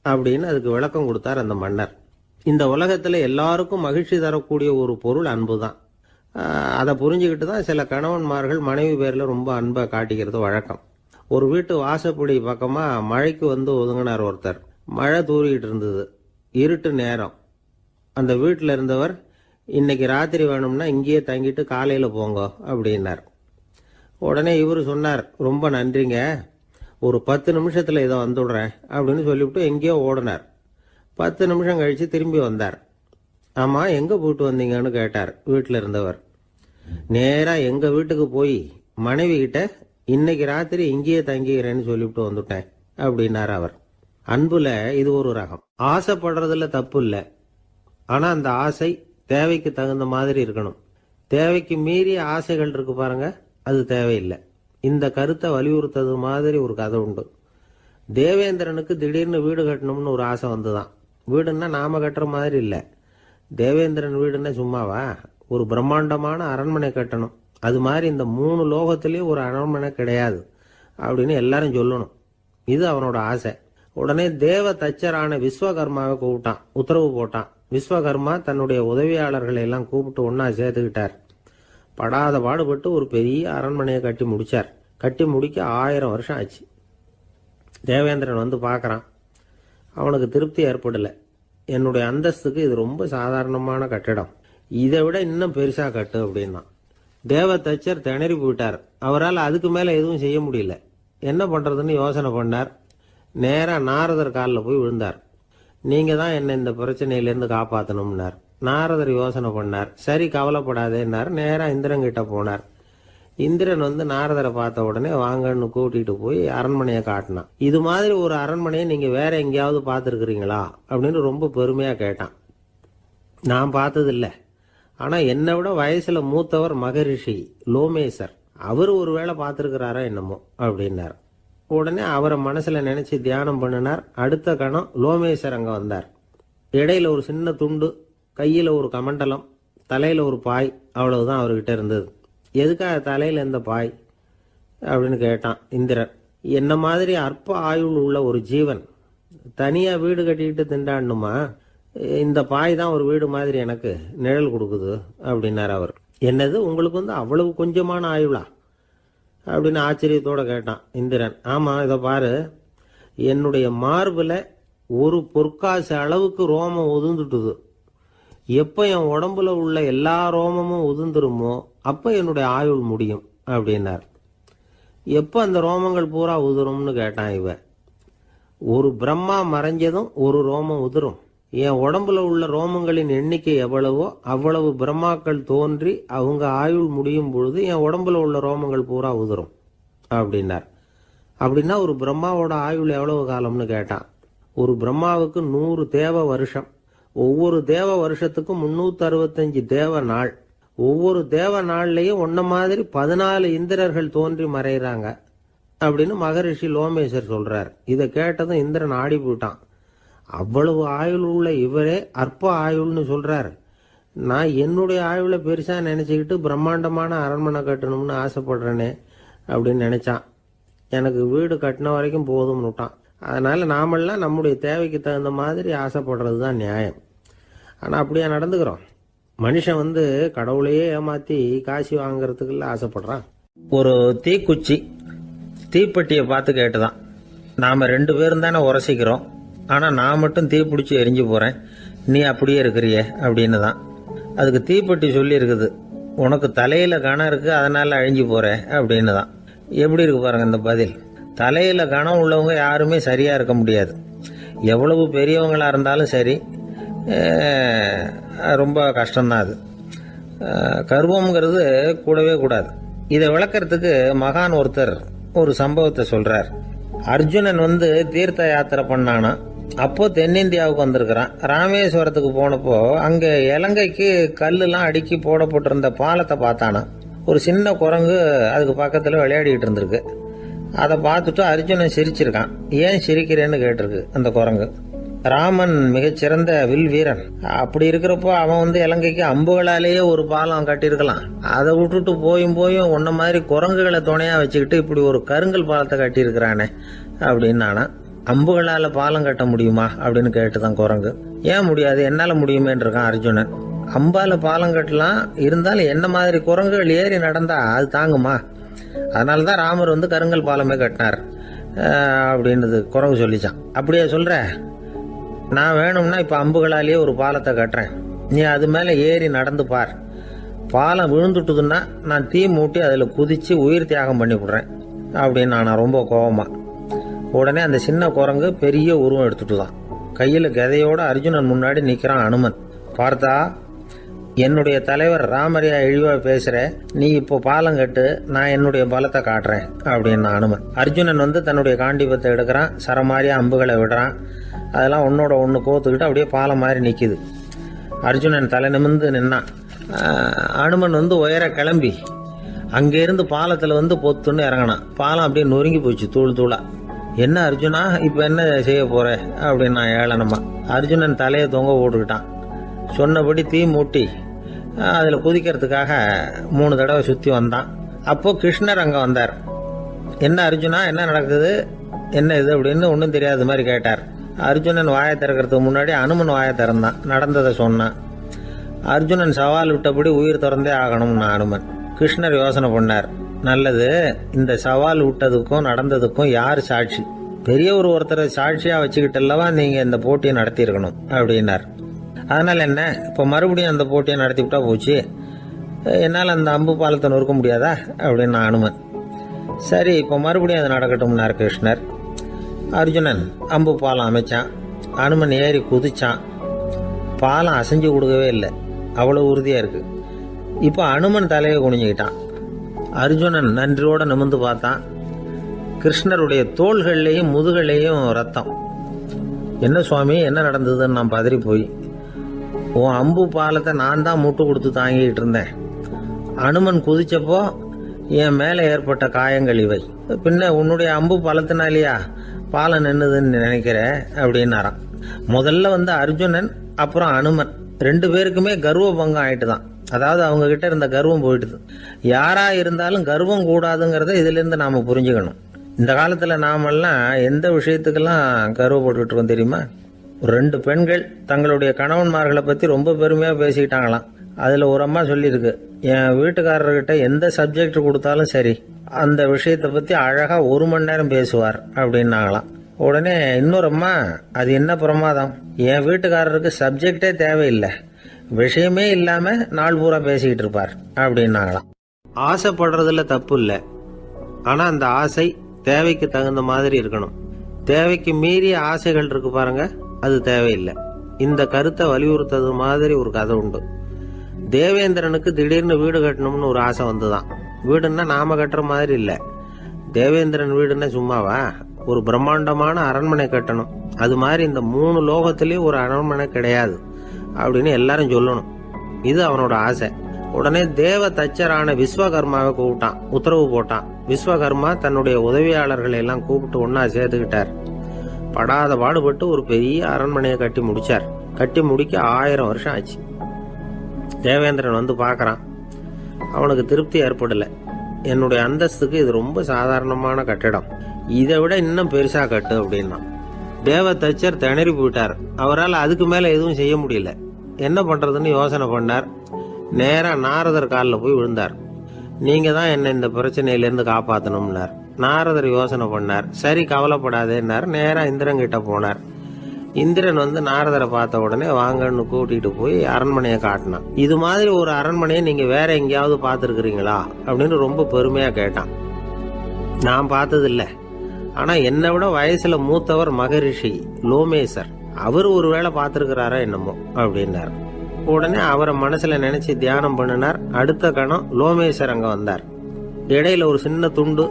அப்படின்னு அதுக்கு விளக்கம் கொடுத்தார் அந்த மன்னர். இந்த உலகத்தில் எல்லாருக்கும் மகிழ்ச்சி தரக்கூடிய ஒரு பொருள் அன்பு தான். அதை புரிஞ்சுக்கிட்டு தான் சில கணவன்மார்கள் மனைவி பேரில் ரொம்ப அன்பை காட்டிக்கிறது வழக்கம். ஒரு வீட்டு வாசப்படி பக்கமாக மழைக்கு ஒதுங்கினார் ஒருத்தர். மழை தூரிக்கிட்டு இருந்தது, இருட்டு நேரம். அந்த வீட்டில் இருந்தவர், இன்னைக்கு ராத்திரி வேணும்னா இங்கேயே தங்கிட்டு காலையில் போங்க அப்படின்னார். உடனே இவர் சொன்னார், ரொம்ப நன்றிங்க, ஒரு 10 நிமிஷத்தில் இதை வந்துடுறேன் அப்படின்னு சொல்லிவிட்டு எங்கேயோ ஓடினார். 10 நிமிஷம் கழித்து திரும்பி வந்தார். ஆமாம், எங்கே போயிட்டு வந்தீங்கன்னு கேட்டார் வீட்டில் இருந்தவர். நேராக எங்கள் வீட்டுக்கு போய் மனைவி கிட்ட இன்னைக்கு ராத்திரி இங்கேயே தங்கிக்கிறேன்னு சொல்லிவிட்டு வந்துட்டேன் அப்படின்னார் அவர். அன்புல இது ஒரு ரகம். ஆசைப்படுறதுல தப்பு இல்லை, ஆனா அந்த ஆசை தேவைக்கு தகுந்த மாதிரி இருக்கணும். தேவைக்கு மீறிய ஆசைகள் இருக்கு பாருங்க, அது தேவையில்லை. இந்த கருத்தை வலியுறுத்தது மாதிரி ஒரு கதை உண்டு. தேவேந்திரனுக்கு திடீர்னு வீடு கட்டணும்னு ஒரு ஆசை வந்துதான். வீடுன்னா நாம கட்டுற மாதிரி இல்லை. தேவேந்திரன் வீடுன்னா சும்மாவா, ஒரு பிரம்மாண்டமான அரண்மனை கட்டணும். அது மாதிரி இந்த 3 லோகத்திலயும் ஒரு அரண்மனை கிடையாது அப்படின்னு எல்லாரும் சொல்லணும். இது அவனோட ஆசை. உடனே தேவ தச்சரான விஸ்வகர்மாவை கூப்பிட்டான், உத்தரவு போட்டான். விஸ்வகர்மா தன்னுடைய உதவியாளர்களை எல்லாம் கூப்பிட்டு ஒன்னா சேர்த்துக்கிட்டார். படாத பாடுபட்டு ஒரு பெரிய அரண்மனையை கட்டி முடிச்சார். கட்டி முடிக்க 1000 வருஷம் ஆச்சு. தேவேந்திரன் வந்து பார்க்கறான். அவனுக்கு திருப்தி ஏற்படல. என்னுடைய அந்தஸ்துக்கு இது ரொம்ப சாதாரணமான கட்டிடம், இதை விட இன்னும் பெருசா கட்டு அப்படின்னா. தேவ தச்சர் திணறி போயிட்டார். அவரால் அதுக்கு மேல எதுவும் செய்ய முடியல. என்ன பண்றதுன்னு யோசனை பண்ணார். நேரா நாரதர் காலில் போய் விழுந்தார். நீங்க தான் என்ன இந்த பிரச்சனையிலேருந்து காப்பாற்றணும்னார். நாரதர் யோசனை பண்ணார். சரி கவலைப்படாதேன்னார். நேரா இந்திரன் கிட்ட போனார். இந்திரன் வந்து நாரதரை பார்த்த உடனே வாங்கன்னு கூட்டிட்டு போய் அரண்மனையை காட்டினான். இது மாதிரி ஒரு அரண்மனையை நீங்க வேற எங்கேயாவது பார்த்துருக்கிறீங்களா அப்படின்னு ரொம்ப பெருமையா கேட்டான். நான் பார்த்ததில்லை, ஆனா என்னை விட வயசுல மூத்தவர் மகரிஷி லோமேசர், அவர் ஒருவேளை பார்த்துருக்கிறாரா என்னமோ அப்படின்னார். உடனே அவரை மனசுல நினைச்சு தியானம் பண்ணினார். அடுத்த கணம் லோமேசர் அங்க வந்தார். இடையில ஒரு சின்ன துண்டு, கையில ஒரு கமண்டலம், தலையில ஒரு பாய், அவ்வளவுதான் அவர்கிட்ட இருந்தது. எதுக்காக தலையில எந்த பாய் அப்படின்னு கேட்டான் இந்திரன். என்ன மாதிரி அற்ப ஆயுள் உள்ள ஒரு ஜீவன் தனியா வீடு கட்டிக்கிட்டு திண்டாடணுமா? இந்த பாய் தான் ஒரு வீடு மாதிரி எனக்கு நிழல் கொடுக்குது அப்படின்னார் அவர். என்னது, உங்களுக்கு வந்து அவ்வளவு கொஞ்சமான ஆயுளா அப்படின்னு ஆச்சரியத்தோட கேட்டான் இந்திரன். ஆமா, இதை பாரு, என்னுடைய மார்புல ஒரு பொற்காசு அளவுக்கு ரோமம் உதிர்ந்துட்டுது. எப்ப என் உடம்புல உள்ள எல்லா ரோமமும் உதிர்ந்துருமோ அப்ப என்னுடைய ஆயுள் முடியும் அப்படின்னார். எப்ப அந்த ரோமங்கள் பூரா உதிரும்னு கேட்டான் இவன். ஒரு பிரம்மா மறைஞ்சதும் ஒரு ரோமம் உதிரும். என் உடம்புல உள்ள ரோமங்களின் எண்ணிக்கை எவ்வளவோ அவ்வளவு பிரம்மாக்கள் தோன்றி அவங்க ஆயுள் முடியும் பொழுது என் உடம்புல உள்ள ரோமங்கள் பூரா உதிரும் அப்படின்னார். அப்படின்னா ஒரு பிரம்மாவோட ஆயுள் எவ்வளவு காலம்னு கேட்டான். ஒரு பிரம்மாவுக்கு 100 தேவ வருஷம். ஒவ்வொரு தேவ வருஷத்துக்கும் 365 தேவ நாள். ஒவ்வொரு தேவ நாள்லயும் ஒன்ன மாதிரி 14 இந்திரர்கள் தோன்றி மறைகிறாங்க அப்படின்னு மகரிஷி லோமேசர் சொல்றார். இதை கேட்டதும் இந்திரன் ஆடி போயிட்டான். அவ்வளவு ஆயுள் உள்ள இவரே அற்ப ஆயுள்னு சொல்றாரு. நான் என்னுடைய ஆயுளை பெருசா நினைச்சுக்கிட்டு பிரம்மாண்டமான அரண்மனை கட்டணும்னு ஆசைப்படுறேனே அப்படின்னு நினைச்சான். எனக்கு வீடு கட்டின வரைக்கும் போதும்னு விட்டான். அதனால நாமெல்லாம் நம்முடைய தேவைக்கு தகுந்த மாதிரி ஆசைப்படுறது தான் நியாயம். ஆனா அப்படியா நடந்துக்கிறோம்? மனுஷன் வந்து கடவுளையே ஏமாத்தி காசி வாங்கறதுக்குள்ள ஆசைப்படுறான். ஒரு தீக்குச்சி தீப்பெட்டியை பார்த்து கேட்டுதான், நாம 2 பேரும் தானே உரசிக்கிறோம், ஆனா நான் மட்டும் தீ பிடிச்சி எரிஞ்சு போறேன், நீ அப்படியே இருக்கிறிய அப்படின்னு தான். அதுக்கு தீப்பெட்டி சொல்லி இருக்குது, உனக்கு தலையில கணம் இருக்கு அதனால அழிஞ்சு போற அப்படின்னு தான். எப்படி இருக்கு பாருங்க இந்த பதில். தலையில கணம் உள்ளவங்க யாருமே சரியா இருக்க முடியாது. எவ்வளவு பெரியவங்களா இருந்தாலும் சரி, ரொம்ப கஷ்டம்தான் அது. கர்வம்ங்கிறது கூடவே கூடாது. இதை விளக்கறதுக்கு மகான் ஒருத்தர் ஒரு சம்பவத்தை சொல்றார். அர்ஜுனன் வந்து தீர்த்த யாத்திரை பண்ணானா. அப்போ தென்னிந்தியாவுக்கு வந்திருக்கிறான். ராமேஸ்வரத்துக்கு போனப்போ அங்க இலங்கைக்கு கல்லுலாம் அடுக்கி போடப்பட்டிருந்த பாலத்தை பார்த்தானா. ஒரு சின்ன குரங்கு அதுக்கு பக்கத்துல விளையாடிட்டு இருந்திருக்கு. அதை பார்த்துட்டு அர்ஜுனன் சிரிச்சிருக்கான். ஏன் சிரிக்கிறேன்னு கேட்டிருக்கு அந்த குரங்கு. ராமன் மிகச்சிறந்த வில் வீரன். அப்படி இருக்கிறப்போ அவன் வந்து இலங்கைக்கு அம்புகளாலேயே ஒரு பாலம் கட்டியிருக்கலாம். அதை விட்டுட்டு போயும் உன்ன மாதிரி குரங்குகளை துணையா வச்சுக்கிட்டு இப்படி ஒரு கருங்கல் பாலத்தை கட்டியிருக்கிறானே அப்படின்னு நானா. அம்புகளால பாலம் கட்ட முடியுமா அப்படின்னு கேட்டுதான் குரங்கு. ஏன் முடியாது, என்னால முடியுமேன்னு இருக்கான் அர்ஜுனன். அம்பால பாலம் கட்டலாம், இருந்தாலும் என்ன மாதிரி குரங்குகள் ஏறி நடந்தா அது தாங்குமா? அதனாலதான் ராமர் வந்து கருங்கல் பாலமே கட்டினார் அப்படின்னு குரங்கு சொல்லிச்சான். அப்படியே சொல்ற, நான் வேணும்னா இப்ப அம்புகளாலேயே ஒரு பாலத்தை கட்டுறேன், நீ அது மேல ஏறி நடந்து பார். பாலம் விழுந்துட்டுதுன்னா நான் தீ மூட்டி அதுல குதிச்சு உயிர் தியாகம் பண்ணி விடுறேன் அப்படின்னு நான் ரொம்ப கோபமா. உடனே அந்த சின்ன குரங்கு பெரிய உருவம் எடுத்துட்டுதான். கையில கதையோட அர்ஜுனன் முன்னாடி நிக்கிறான் அனுமன். பார்த்தா என்னுடைய தலைவர் ராமரையா இழிவா பேசுற, நீ இப்போ பாலம் கட்டு, நான் என்னுடைய பலத்தை காட்டுறேன் அப்படின்னு அனுமன். அர்ஜுனன் வந்து தன்னுடைய காண்டிபத்தை எடுக்கிறான், சரமாரியா அம்புகளை விடுறான். அதெல்லாம் ஒன்னோட ஒன்று கோத்துக்கிட்டு அப்படியே பாலம் மாதிரி நிற்கிது. அர்ஜுனன் தலை நிமிர்ந்து நின்னான். அனுமன் வந்து உயர கிளம்பி அங்கேருந்து பாலத்தில் வந்து பொத்துன்னு இறங்கினான். பாலம் அப்படியே நொறுங்கி போச்சு தூள் தூளா. என்ன அர்ஜுனா, இப்போ என்ன செய்ய போற அப்படின்னு நான் ஏளனமா. அர்ஜுனன் தலையை தொங்க போட்டுக்கிட்டான். சொன்னபடி தீ மூட்டி அதில் குதிக்கிறதுக்காக 3 தடவை சுற்றி வந்தான். அப்போ கிருஷ்ணர் அங்கே வந்தார். என்ன அர்ஜுனா, என்ன நடக்குது, என்ன இது அப்படின்னு ஒன்றும் தெரியாத மாதிரி கேட்டார். அர்ஜுனன் வாயை திறக்கிறதுக்கு முன்னாடி அனுமன் வாயை திறந்தான், நடந்ததை சொன்னான். அர்ஜுனன் சவால் விட்டபடி உயிர் திறந்தே ஆகணும்னு அனுமன். கிருஷ்ணர் யோசனை பண்ணார். நல்லது, இந்த சவால் விட்டதுக்கும் நடந்ததுக்கும் யார் சாட்சி? பெரிய ஒருத்தரை சாட்சியா வச்சுக்கிட்டல்லவா நீங்க இந்த போட்டியை நடத்தியிருக்கணும் அப்படின்னார். அதனால என்ன, இப்போ மறுபடியும் அந்த போட்டியை நடத்தி விட்டா போச்சு, என்னால் அந்த அம்பு பாலத்தை நொறுக்க முடியாதா அப்படின்னு அனுமன். சரி, இப்போ மறுபடியும் அது நடக்கட்டும்னார் கிருஷ்ணர். அர்ஜுனன் அம்பு பாலம் அமைச்சான். அனுமன் ஏறி குதிச்சான். பாலம் அசைஞ்சு கொடுக்கவே இல்லை, அவ்வளோ உறுதியா இருக்கு. இப்போ அனுமன் தலையை குனிஞ்சுக்கிட்டான். அர்ஜுனன் நன்றியோட நிமிர்ந்து பார்த்தான். கிருஷ்ணருடைய தோள்கள்லையும் முதுகள்லையும் ரத்தம். என்ன சுவாமி, என்ன நடந்ததுன்னு நான் பதறி போய், உன் அம்பு பாலத்தை நான் தான் முட்டு கொடுத்து தாங்கிட்டு இருந்தேன். அனுமன் குதிச்சப்போ என் மேலே ஏற்பட்ட காயங்கள் இவை. பின்ன உன்னுடைய அம்பு பாலத்தினாலேயா பாலம் நின்னுதுன்னு நினைக்கிறேன் அப்படின்னாராம். முதல்ல வந்து அர்ஜுனன் அப்புறம் அனுமன் 2 பேருக்குமே கர்வ பங்கம் ஆயிட்டு தான். அதாவது அவங்க கிட்ட இருந்த கர்வம் போயிட்டுது. யாரா இருந்தாலும் கர்வம் கூடாதுங்கிறத இதுல இருந்து நாம புரிஞ்சுக்கணும். இந்த காலத்துல நாமெல்லாம் எந்த விஷயத்துக்கெல்லாம் கர்வப்பட்டு இருக்கோம் தெரியுமா? 2 பெண்கள் தங்களுடைய கணவன்மார்களை பத்தி ரொம்ப பெருமையா பேசிக்கிட்டாங்களாம். அதுல ஒரு அம்மா சொல்லியிருக்கு, என் வீட்டுக்காரர்கிட்ட எந்த சப்ஜெக்ட் கொடுத்தாலும் சரி அந்த விஷயத்தை பத்தி அழகா 1 மணி நேரம் பேசுவார் அப்படின்னாங்களாம். உடனே இன்னொரு அம்மா, அது என்ன பிரமாதம், என் வீட்டுக்காரருக்கு சப்ஜெக்டே தேவையில்லை, விஷயமே இல்லாம நாள் பூரா பேசிக்கிட்டு இருப்பார் அப்படின்னாங்களாம். ஆசைப்படுறதுல தப்பு இல்லை, ஆனா அந்த ஆசை தேவைக்கு தகுந்த மாதிரி இருக்கணும். தேவைக்கு மீறிய ஆசைகள் இருக்கு பாருங்க, அது தேவையில்லை. இந்த கருத்தை வலியுறுத்தது மாதிரி ஒரு கதை உண்டு. தேவேந்திரனுக்கு திடீர்னு வீடு கட்டணும்னு ஒரு ஆசை வந்துதான். வீடுன்னா நாம கட்டுற மாதிரி இல்லை. தேவேந்திரன் வீடுன்னா சும்மாவா, ஒரு பிரம்மாண்டமான அரண்மனை கட்டணும். அது மாதிரி இந்த 3 லோகத்திலயும் ஒரு அரண்மனை கிடையாது அப்படின்னு எல்லாரும் சொல்லணும். இது அவனோட ஆசை. உடனே தேவ தச்சரான விஸ்வகர்மாவை கூப்பிட்டான், உத்தரவு போட்டான். விஸ்வகர்மா தன்னுடைய உதவியாளர்களை எல்லாம் கூப்பிட்டு ஒன்னா சேர்த்துக்கிட்டார். படாத பாடுபட்டு ஒரு பெரிய அரண்மனையை கட்டி முடிச்சார். கட்டி முடிக்க 1000 வருஷம் ஆச்சு. தேவேந்திரன் வந்து பார்க்கறான். அவனுக்கு திருப்தி ஏற்படல. என்னுடைய அந்தஸ்துக்கு இது ரொம்ப சாதாரணமான கட்டிடம், இதை விட இன்னும் பெருசா கட்டு அப்படின்னா. தேவ தச்சர் திணறி போயிட்டார். அவரால் அதுக்கு மேல எதுவும் செய்ய முடியல. என்ன பண்றதுன்னு யோசனை பண்ணார். நேரா நாரதர் காலில் போய் விழுந்தார். நீங்க தான் என்ன இந்த பிரச்சனையிலேருந்து காப்பாற்றணும்னார். நாரதர் யோசனை பண்ணார். சரி, கவலைப்படாதேன்னார். நேரா இந்திரன் கிட்ட போனார். இந்திரன் வந்து நாரதரை பார்த்த உடனே வாங்கன்னு கூட்டிட்டு போய் அரண்மனையை காட்டினான். இது மாதிரி ஒரு அரண்மனையை நீங்க வேற எங்கேயாவது பார்த்துருக்கிறீங்களா அப்படின்னு ரொம்ப பெருமையா கேட்டான். நான் பார்த்ததில்லை, ஆனா என்னை விட வயசுல மூத்தவர் மகரிஷி லோமேசர், அவர் ஒரு வேளை பார்த்திருக்கிறாரா என்னமோ அப்படின்னார். உடனே அவரை மனசுல நினைச்சு தியானம் பண்ணினார். அடுத்த கணம் லோமேசர் அங்க வந்தார். இடையில ஒரு சின்ன துண்டு,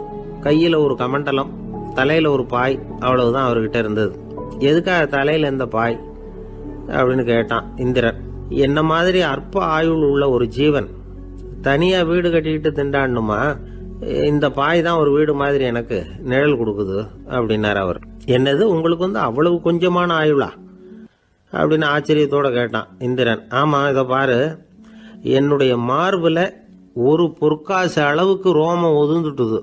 கையில ஒரு கமண்டலம், தலையில ஒரு பாய், அவ்வளவுதான் அவர்கிட்ட இருந்தது. எதுக்காக தலையில இந்த பாய் அப்படின்னு கேட்டான் இந்திரன். என்ன மாதிரி அற்ப ஆயுள் உள்ள ஒரு ஜீவன் தனியா வீடு கட்டிக்கிட்டு திண்டாடணுமா? இந்த பாய் தான் ஒரு வீடு மாதிரி எனக்கு நிழல் கொடுக்குது அப்படின்னார் அவர். என்னது, உங்களுக்கு வந்து அவ்வளவு கொஞ்சமான ஆயுளா அப்படின்னு ஆச்சரியத்தோட கேட்டான் இந்திரன். ஆமா, இதை பாரு, என்னுடைய மார்புல ஒரு பொற்காசு அளவுக்கு ரோமம் உதிர்ந்துட்டுது.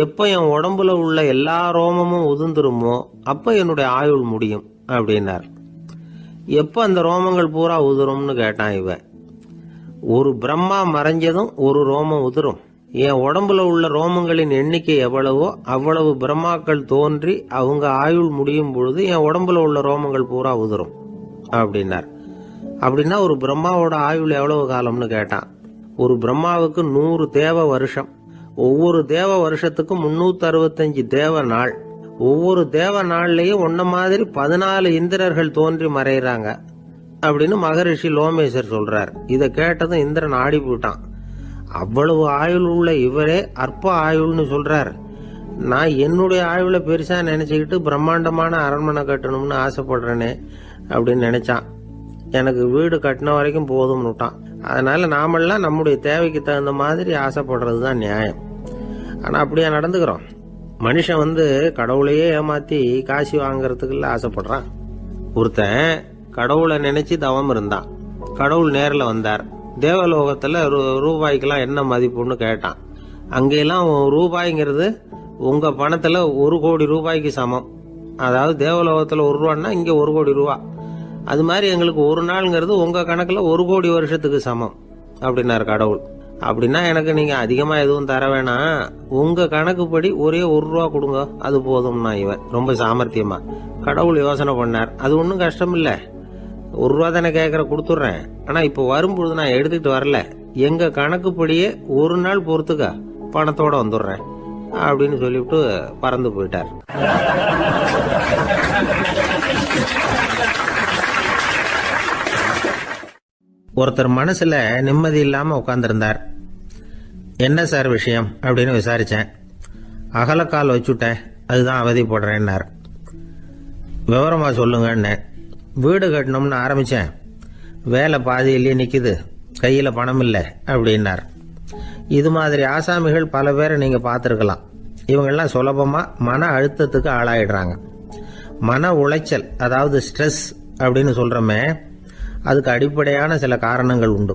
எப்ப என் உடம்புல உள்ள எல்லா ரோமமும் உதிர்ந்துருமோ அப்ப என்னுடைய ஆயுள் முடியும் அப்படின்னார். எப்ப அந்த ரோமங்கள் பூரா உதிரும்னு கேட்டான் இவன். ஒரு பிரம்மா மறைஞ்சதும் ஒரு ரோமம் உதிரும். என் உடம்புல உள்ள ரோமங்களின் எண்ணிக்கை எவ்வளவோ அவ்வளவு பிரம்மாக்கள் தோன்றி அவங்க ஆயுள் முடியும் பொழுது என் உடம்புல உள்ள ரோமங்கள் பூரா உதிரும் அப்படின்னார். அப்படின்னா ஒரு பிரம்மாவோட ஆயுள் எவ்வளவு காலம்னு கேட்டான். ஒரு பிரம்மாவுக்கு 100 தேவ வருஷம். ஒவ்வொரு தேவ வருஷத்துக்கும் 365 தேவ நாள். ஒவ்வொரு தேவ நாள்லயும் ஒன்ன மாதிரி 14 இந்திரர்கள் தோன்றி மறைகிறாங்க. அப்படின்னு மகரிஷி லோமேசர் சொல்றார். இதை கேட்டதும் இந்திரன் ஆடி போயிட்டான். அவ்வளவு ஆயுள் உள்ள இவரே அற்ப ஆயுள்னு சொல்றார். நான் என்னுடைய ஆயுளை பெருசா நினைச்சுக்கிட்டு பிரம்மாண்டமான அரண்மனை கட்டணும்னு ஆசைப்படுறேனே அப்படின்னு நினைச்சான். எனக்கு வீடு கட்டின வரைக்கும் போதும்னு விட்டான். அதனால நாமெல்லாம் நம்முடைய தேவைக்கு தகுந்த மாதிரி ஆசைப்படுறது தான் நியாயம். ஆனா அப்படியா நடந்துக்கிறோம்? மனுஷன் கடவுளையே ஏமாத்தி காசி வாங்கறதுக்குள்ள ஆசைப்படுறான். ஒருத்தன் கடவுளை நினைச்சு தவம் இருந்தான். கடவுள் நேரில் வந்தார். தேவலோகத்துல ரூபாய்க்கெல்லாம் என்ன மதிப்புன்னு கேட்டான். அங்கெல்லாம் ரூபாய்ங்கிறது உங்க பணத்துல 1 கோடி ரூபாய்க்கு சமம். அதாவது தேவலோகத்துல 1 ரூபான்னா இங்க 1 கோடி ரூபா. அது மாதிரி எங்களுக்கு ஒரு நாள்ங்கிறது உங்க கணக்குல 1 கோடி வருஷத்துக்கு சமம் அப்படின்னாரு கடவுள். அப்படின்னா எனக்கு நீங்க அதிகமா எதுவும் தர வேணாம், உங்க கணக்குப்படி ஒரே 1 ரூபா கொடுங்க, அது போதும்னா இவன் ரொம்ப சாமர்த்தியமா. கடவுள் யோசனை பண்ணார். அது ஒன்றும் கஷ்டம் இல்லை, 1 ரூபா தானே கேட்கற, கொடுத்துட்றேன். ஆனா இப்போ வரும்பொழுது நான் எடுத்துக்கிட்டு வரல, எங்க கணக்குப்படியே 1 நாள் பொறுத்துக்க பணத்தோட வந்துடுறேன் அப்படின்னு சொல்லிவிட்டு பறந்து போயிட்டார். ஒருத்தர் மனசுல நிம்மதி இல்லாம உட்கார்ந்திருந்தார். என்ன சார் விஷயம் அப்படின்னு விசாரிச்சேன். அகலக்கால் வச்சுட்டேன், அதுதான் அவதிப்படுறேன்னார். விவரமா சொல்லுங்கன்னு. வீடு கட்டணும்னு ஆரம்பிச்சேன், வேலை பாதியிலேயே நிக்குது, கையில பணம் இல்லை அப்படின்னார். இது மாதிரி ஆசாமிகள் பல பேரை நீங்க பார்த்துருக்கலாம். இவங்கெல்லாம் சுலபமா மன அழுத்தத்துக்கு ஆளாயிடுறாங்க. மன உளைச்சல், அதாவது ஸ்ட்ரெஸ் அப்படின்னு சொல்றோமே, அதுக்கு அடிப்படையான சில காரணங்கள் உண்டு.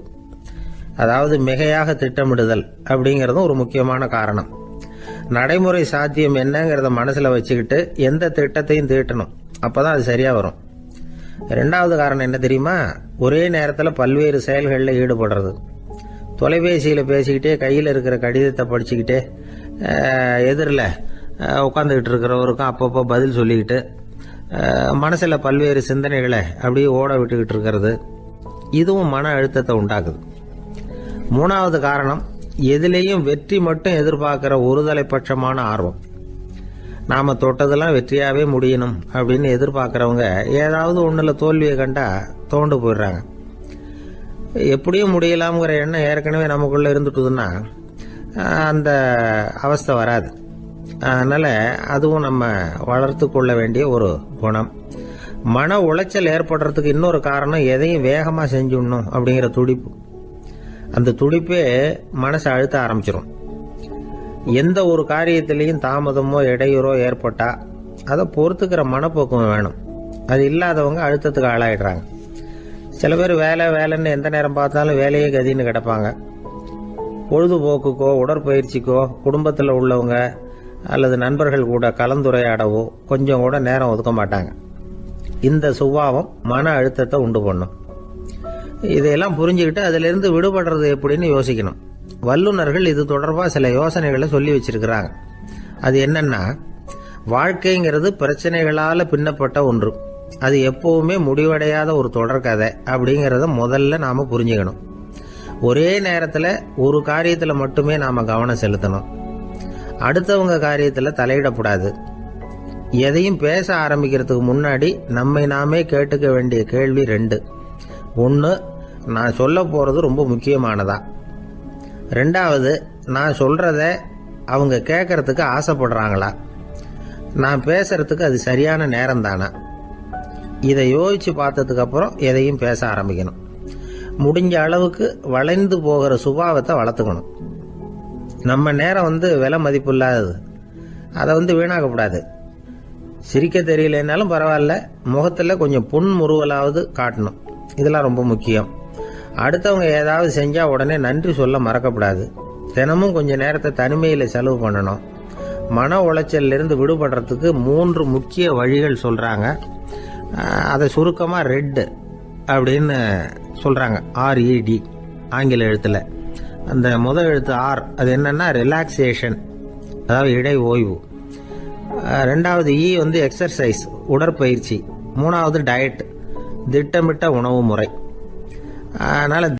அதாவது மிகையாக திட்டமிடுதல் அப்படிங்கிறதும் ஒரு முக்கியமான காரணம். நடைமுறை சாத்தியம் என்னங்கிறத மனசுல வச்சுக்கிட்டு எந்த திட்டத்தையும் தீட்டணும், அப்பதான் அது சரியா வரும். 2வது காரணம் என்ன தெரியுமா? ஒரே நேரத்தில் பல்வேறு செயல்களில் ஈடுபடுறது. தொலைபேசியில் பேசிக்கிட்டே கையில் இருக்கிற கடிதத்தை படிச்சுக்கிட்டே எதிரில் உட்காந்துக்கிட்டு இருக்கிறவருக்கும் அப்பப்போ பதில் சொல்லிக்கிட்டு மனசில் பல்வேறு சிந்தனைகளை அப்படியே ஓட விட்டுக்கிட்டு இருக்கிறது, இதுவும் மன அழுத்தத்தை உண்டாக்குது. 3வது காரணம், எதிலேயும் வெற்றி மட்டும் எதிர்பார்க்கிற ஒருதலை பட்சமான ஆர்வம். நாம தொட்டதெல்லாம் வெற்றியாவே முடியணும் அப்படின்னு எதிர்பார்க்கறவங்க ஏதாவது ஒண்ணுல தோல்வியை கண்டா தோண்டு போயிடுறாங்க. எப்படியும் முடியலாம்ங்கிற எண்ணம் ஏற்கனவே நமக்குள்ள இருந்துட்டுதுன்னா அந்த அவஸ்தை வராது. அதனால அதுவும் நம்ம வளர்த்து கொள்ள வேண்டிய ஒரு குணம். மன உளைச்சல் ஏற்படுறதுக்கு இன்னொரு காரணம், எதையும் வேகமா செஞ்சுடணும் அப்படிங்கிற துடிப்பு. அந்த துடிப்பே மனசை அழுத்த ஆரம்பிச்சிடும். எந்த ஒரு காரியத்திலையும் தாமதமோ இடையூறோ ஏற்பட்டா அதை பொறுத்துக்கிற மனப்போக்கம் வேணும். அது இல்லாதவங்க அழுத்தத்துக்கு ஆளாயிடுறாங்க. சில பேர் வேலைன்னு எந்த நேரம் பார்த்தாலும் வேலையே கதின்னு கிடப்பாங்க. பொழுதுபோக்குக்கோ உடற்பயிற்சிக்கோ குடும்பத்தில் உள்ளவங்க அல்லது நண்பர்கள் கூட கலந்துரையாடவோ கொஞ்சம் கூட நேரம் ஒதுக்க மாட்டாங்க. இந்த சுபாவம் மன அழுத்தத்தை உண்டு பண்ணும். இதையெல்லாம் புரிஞ்சுக்கிட்டு அதிலிருந்து விடுபடுறது எப்படின்னு யோசிக்கணும். வல்லுநர்கள் இது தொடர்பாக சில யோசனைகளை சொல்லி வச்சிருக்கிறாங்க. அது என்னன்னா, வாழ்க்கைங்கிறது பிரச்சனைகளால பின்னப்பட்ட ஒன்று. அது எப்பவுமே முடிவடையாத ஒரு தொடர்கதை அப்படிங்கிறத முதல்ல நாம புரிஞ்சுக்கணும். ஒரே நேரத்தில் ஒரு காரியத்தில் மட்டுமே நாம கவனம் செலுத்தணும். அடுத்தவங்க காரியத்தில் தலையிடக்கூடாது. எதையும் பேச ஆரம்பிக்கிறதுக்கு முன்னாடி நம்மை நாமே கேட்டுக்க வேண்டிய கேள்வி 2. 1, நான் சொல்ல போறது ரொம்ப முக்கியமானதா? 2வது, நான் சொல்றத அவங்க கேட்கறதுக்கு ஆசைப்படுறாங்களா? நான் பேசுறதுக்கு அது சரியான நேரம் தானா? இதை யோசிச்சு பார்த்ததுக்கு அப்புறம் எதையும் பேச ஆரம்பிக்கணும். முடிஞ்ச அளவுக்கு வளைந்து போகிற சுபாவத்தை வளர்த்துக்கணும். நம்ம நேரம் விலை மதிப்பு இல்லாதது, அதை வீணாக்கக்கூடாது. சிரிக்க தெரியலனாலும் பரவாயில்ல, முகத்தில் கொஞ்சம் புன்முறுவலாவது காட்டணும். இதெல்லாம் ரொம்ப முக்கியம். அடுத்தவங்க ஏதாவது செஞ்சா உடனே நன்றி சொல்ல மறக்கப்படாது. தினமும் கொஞ்சம் நேரத்தை தனிமையில் செலவு பண்ணணும். மன உளைச்சல்ல இருந்து விடுபடுறதுக்கு 3 முக்கிய வழிகள் சொல்றாங்க. அதை சுருக்கமா ரெட் அப்படின்னு சொல்றாங்க. RED ஆங்கில எழுத்துல. அந்த முதல் எழுத்து R, அது என்னன்னா ரிலாக்ஸேஷன், அதாவது இடை ஓய்வு. 2வது E எக்ஸர்சைஸ், உடற்பயிற்சி. 3வது டயட், திட்டமிட்ட உணவு முறை. அதனால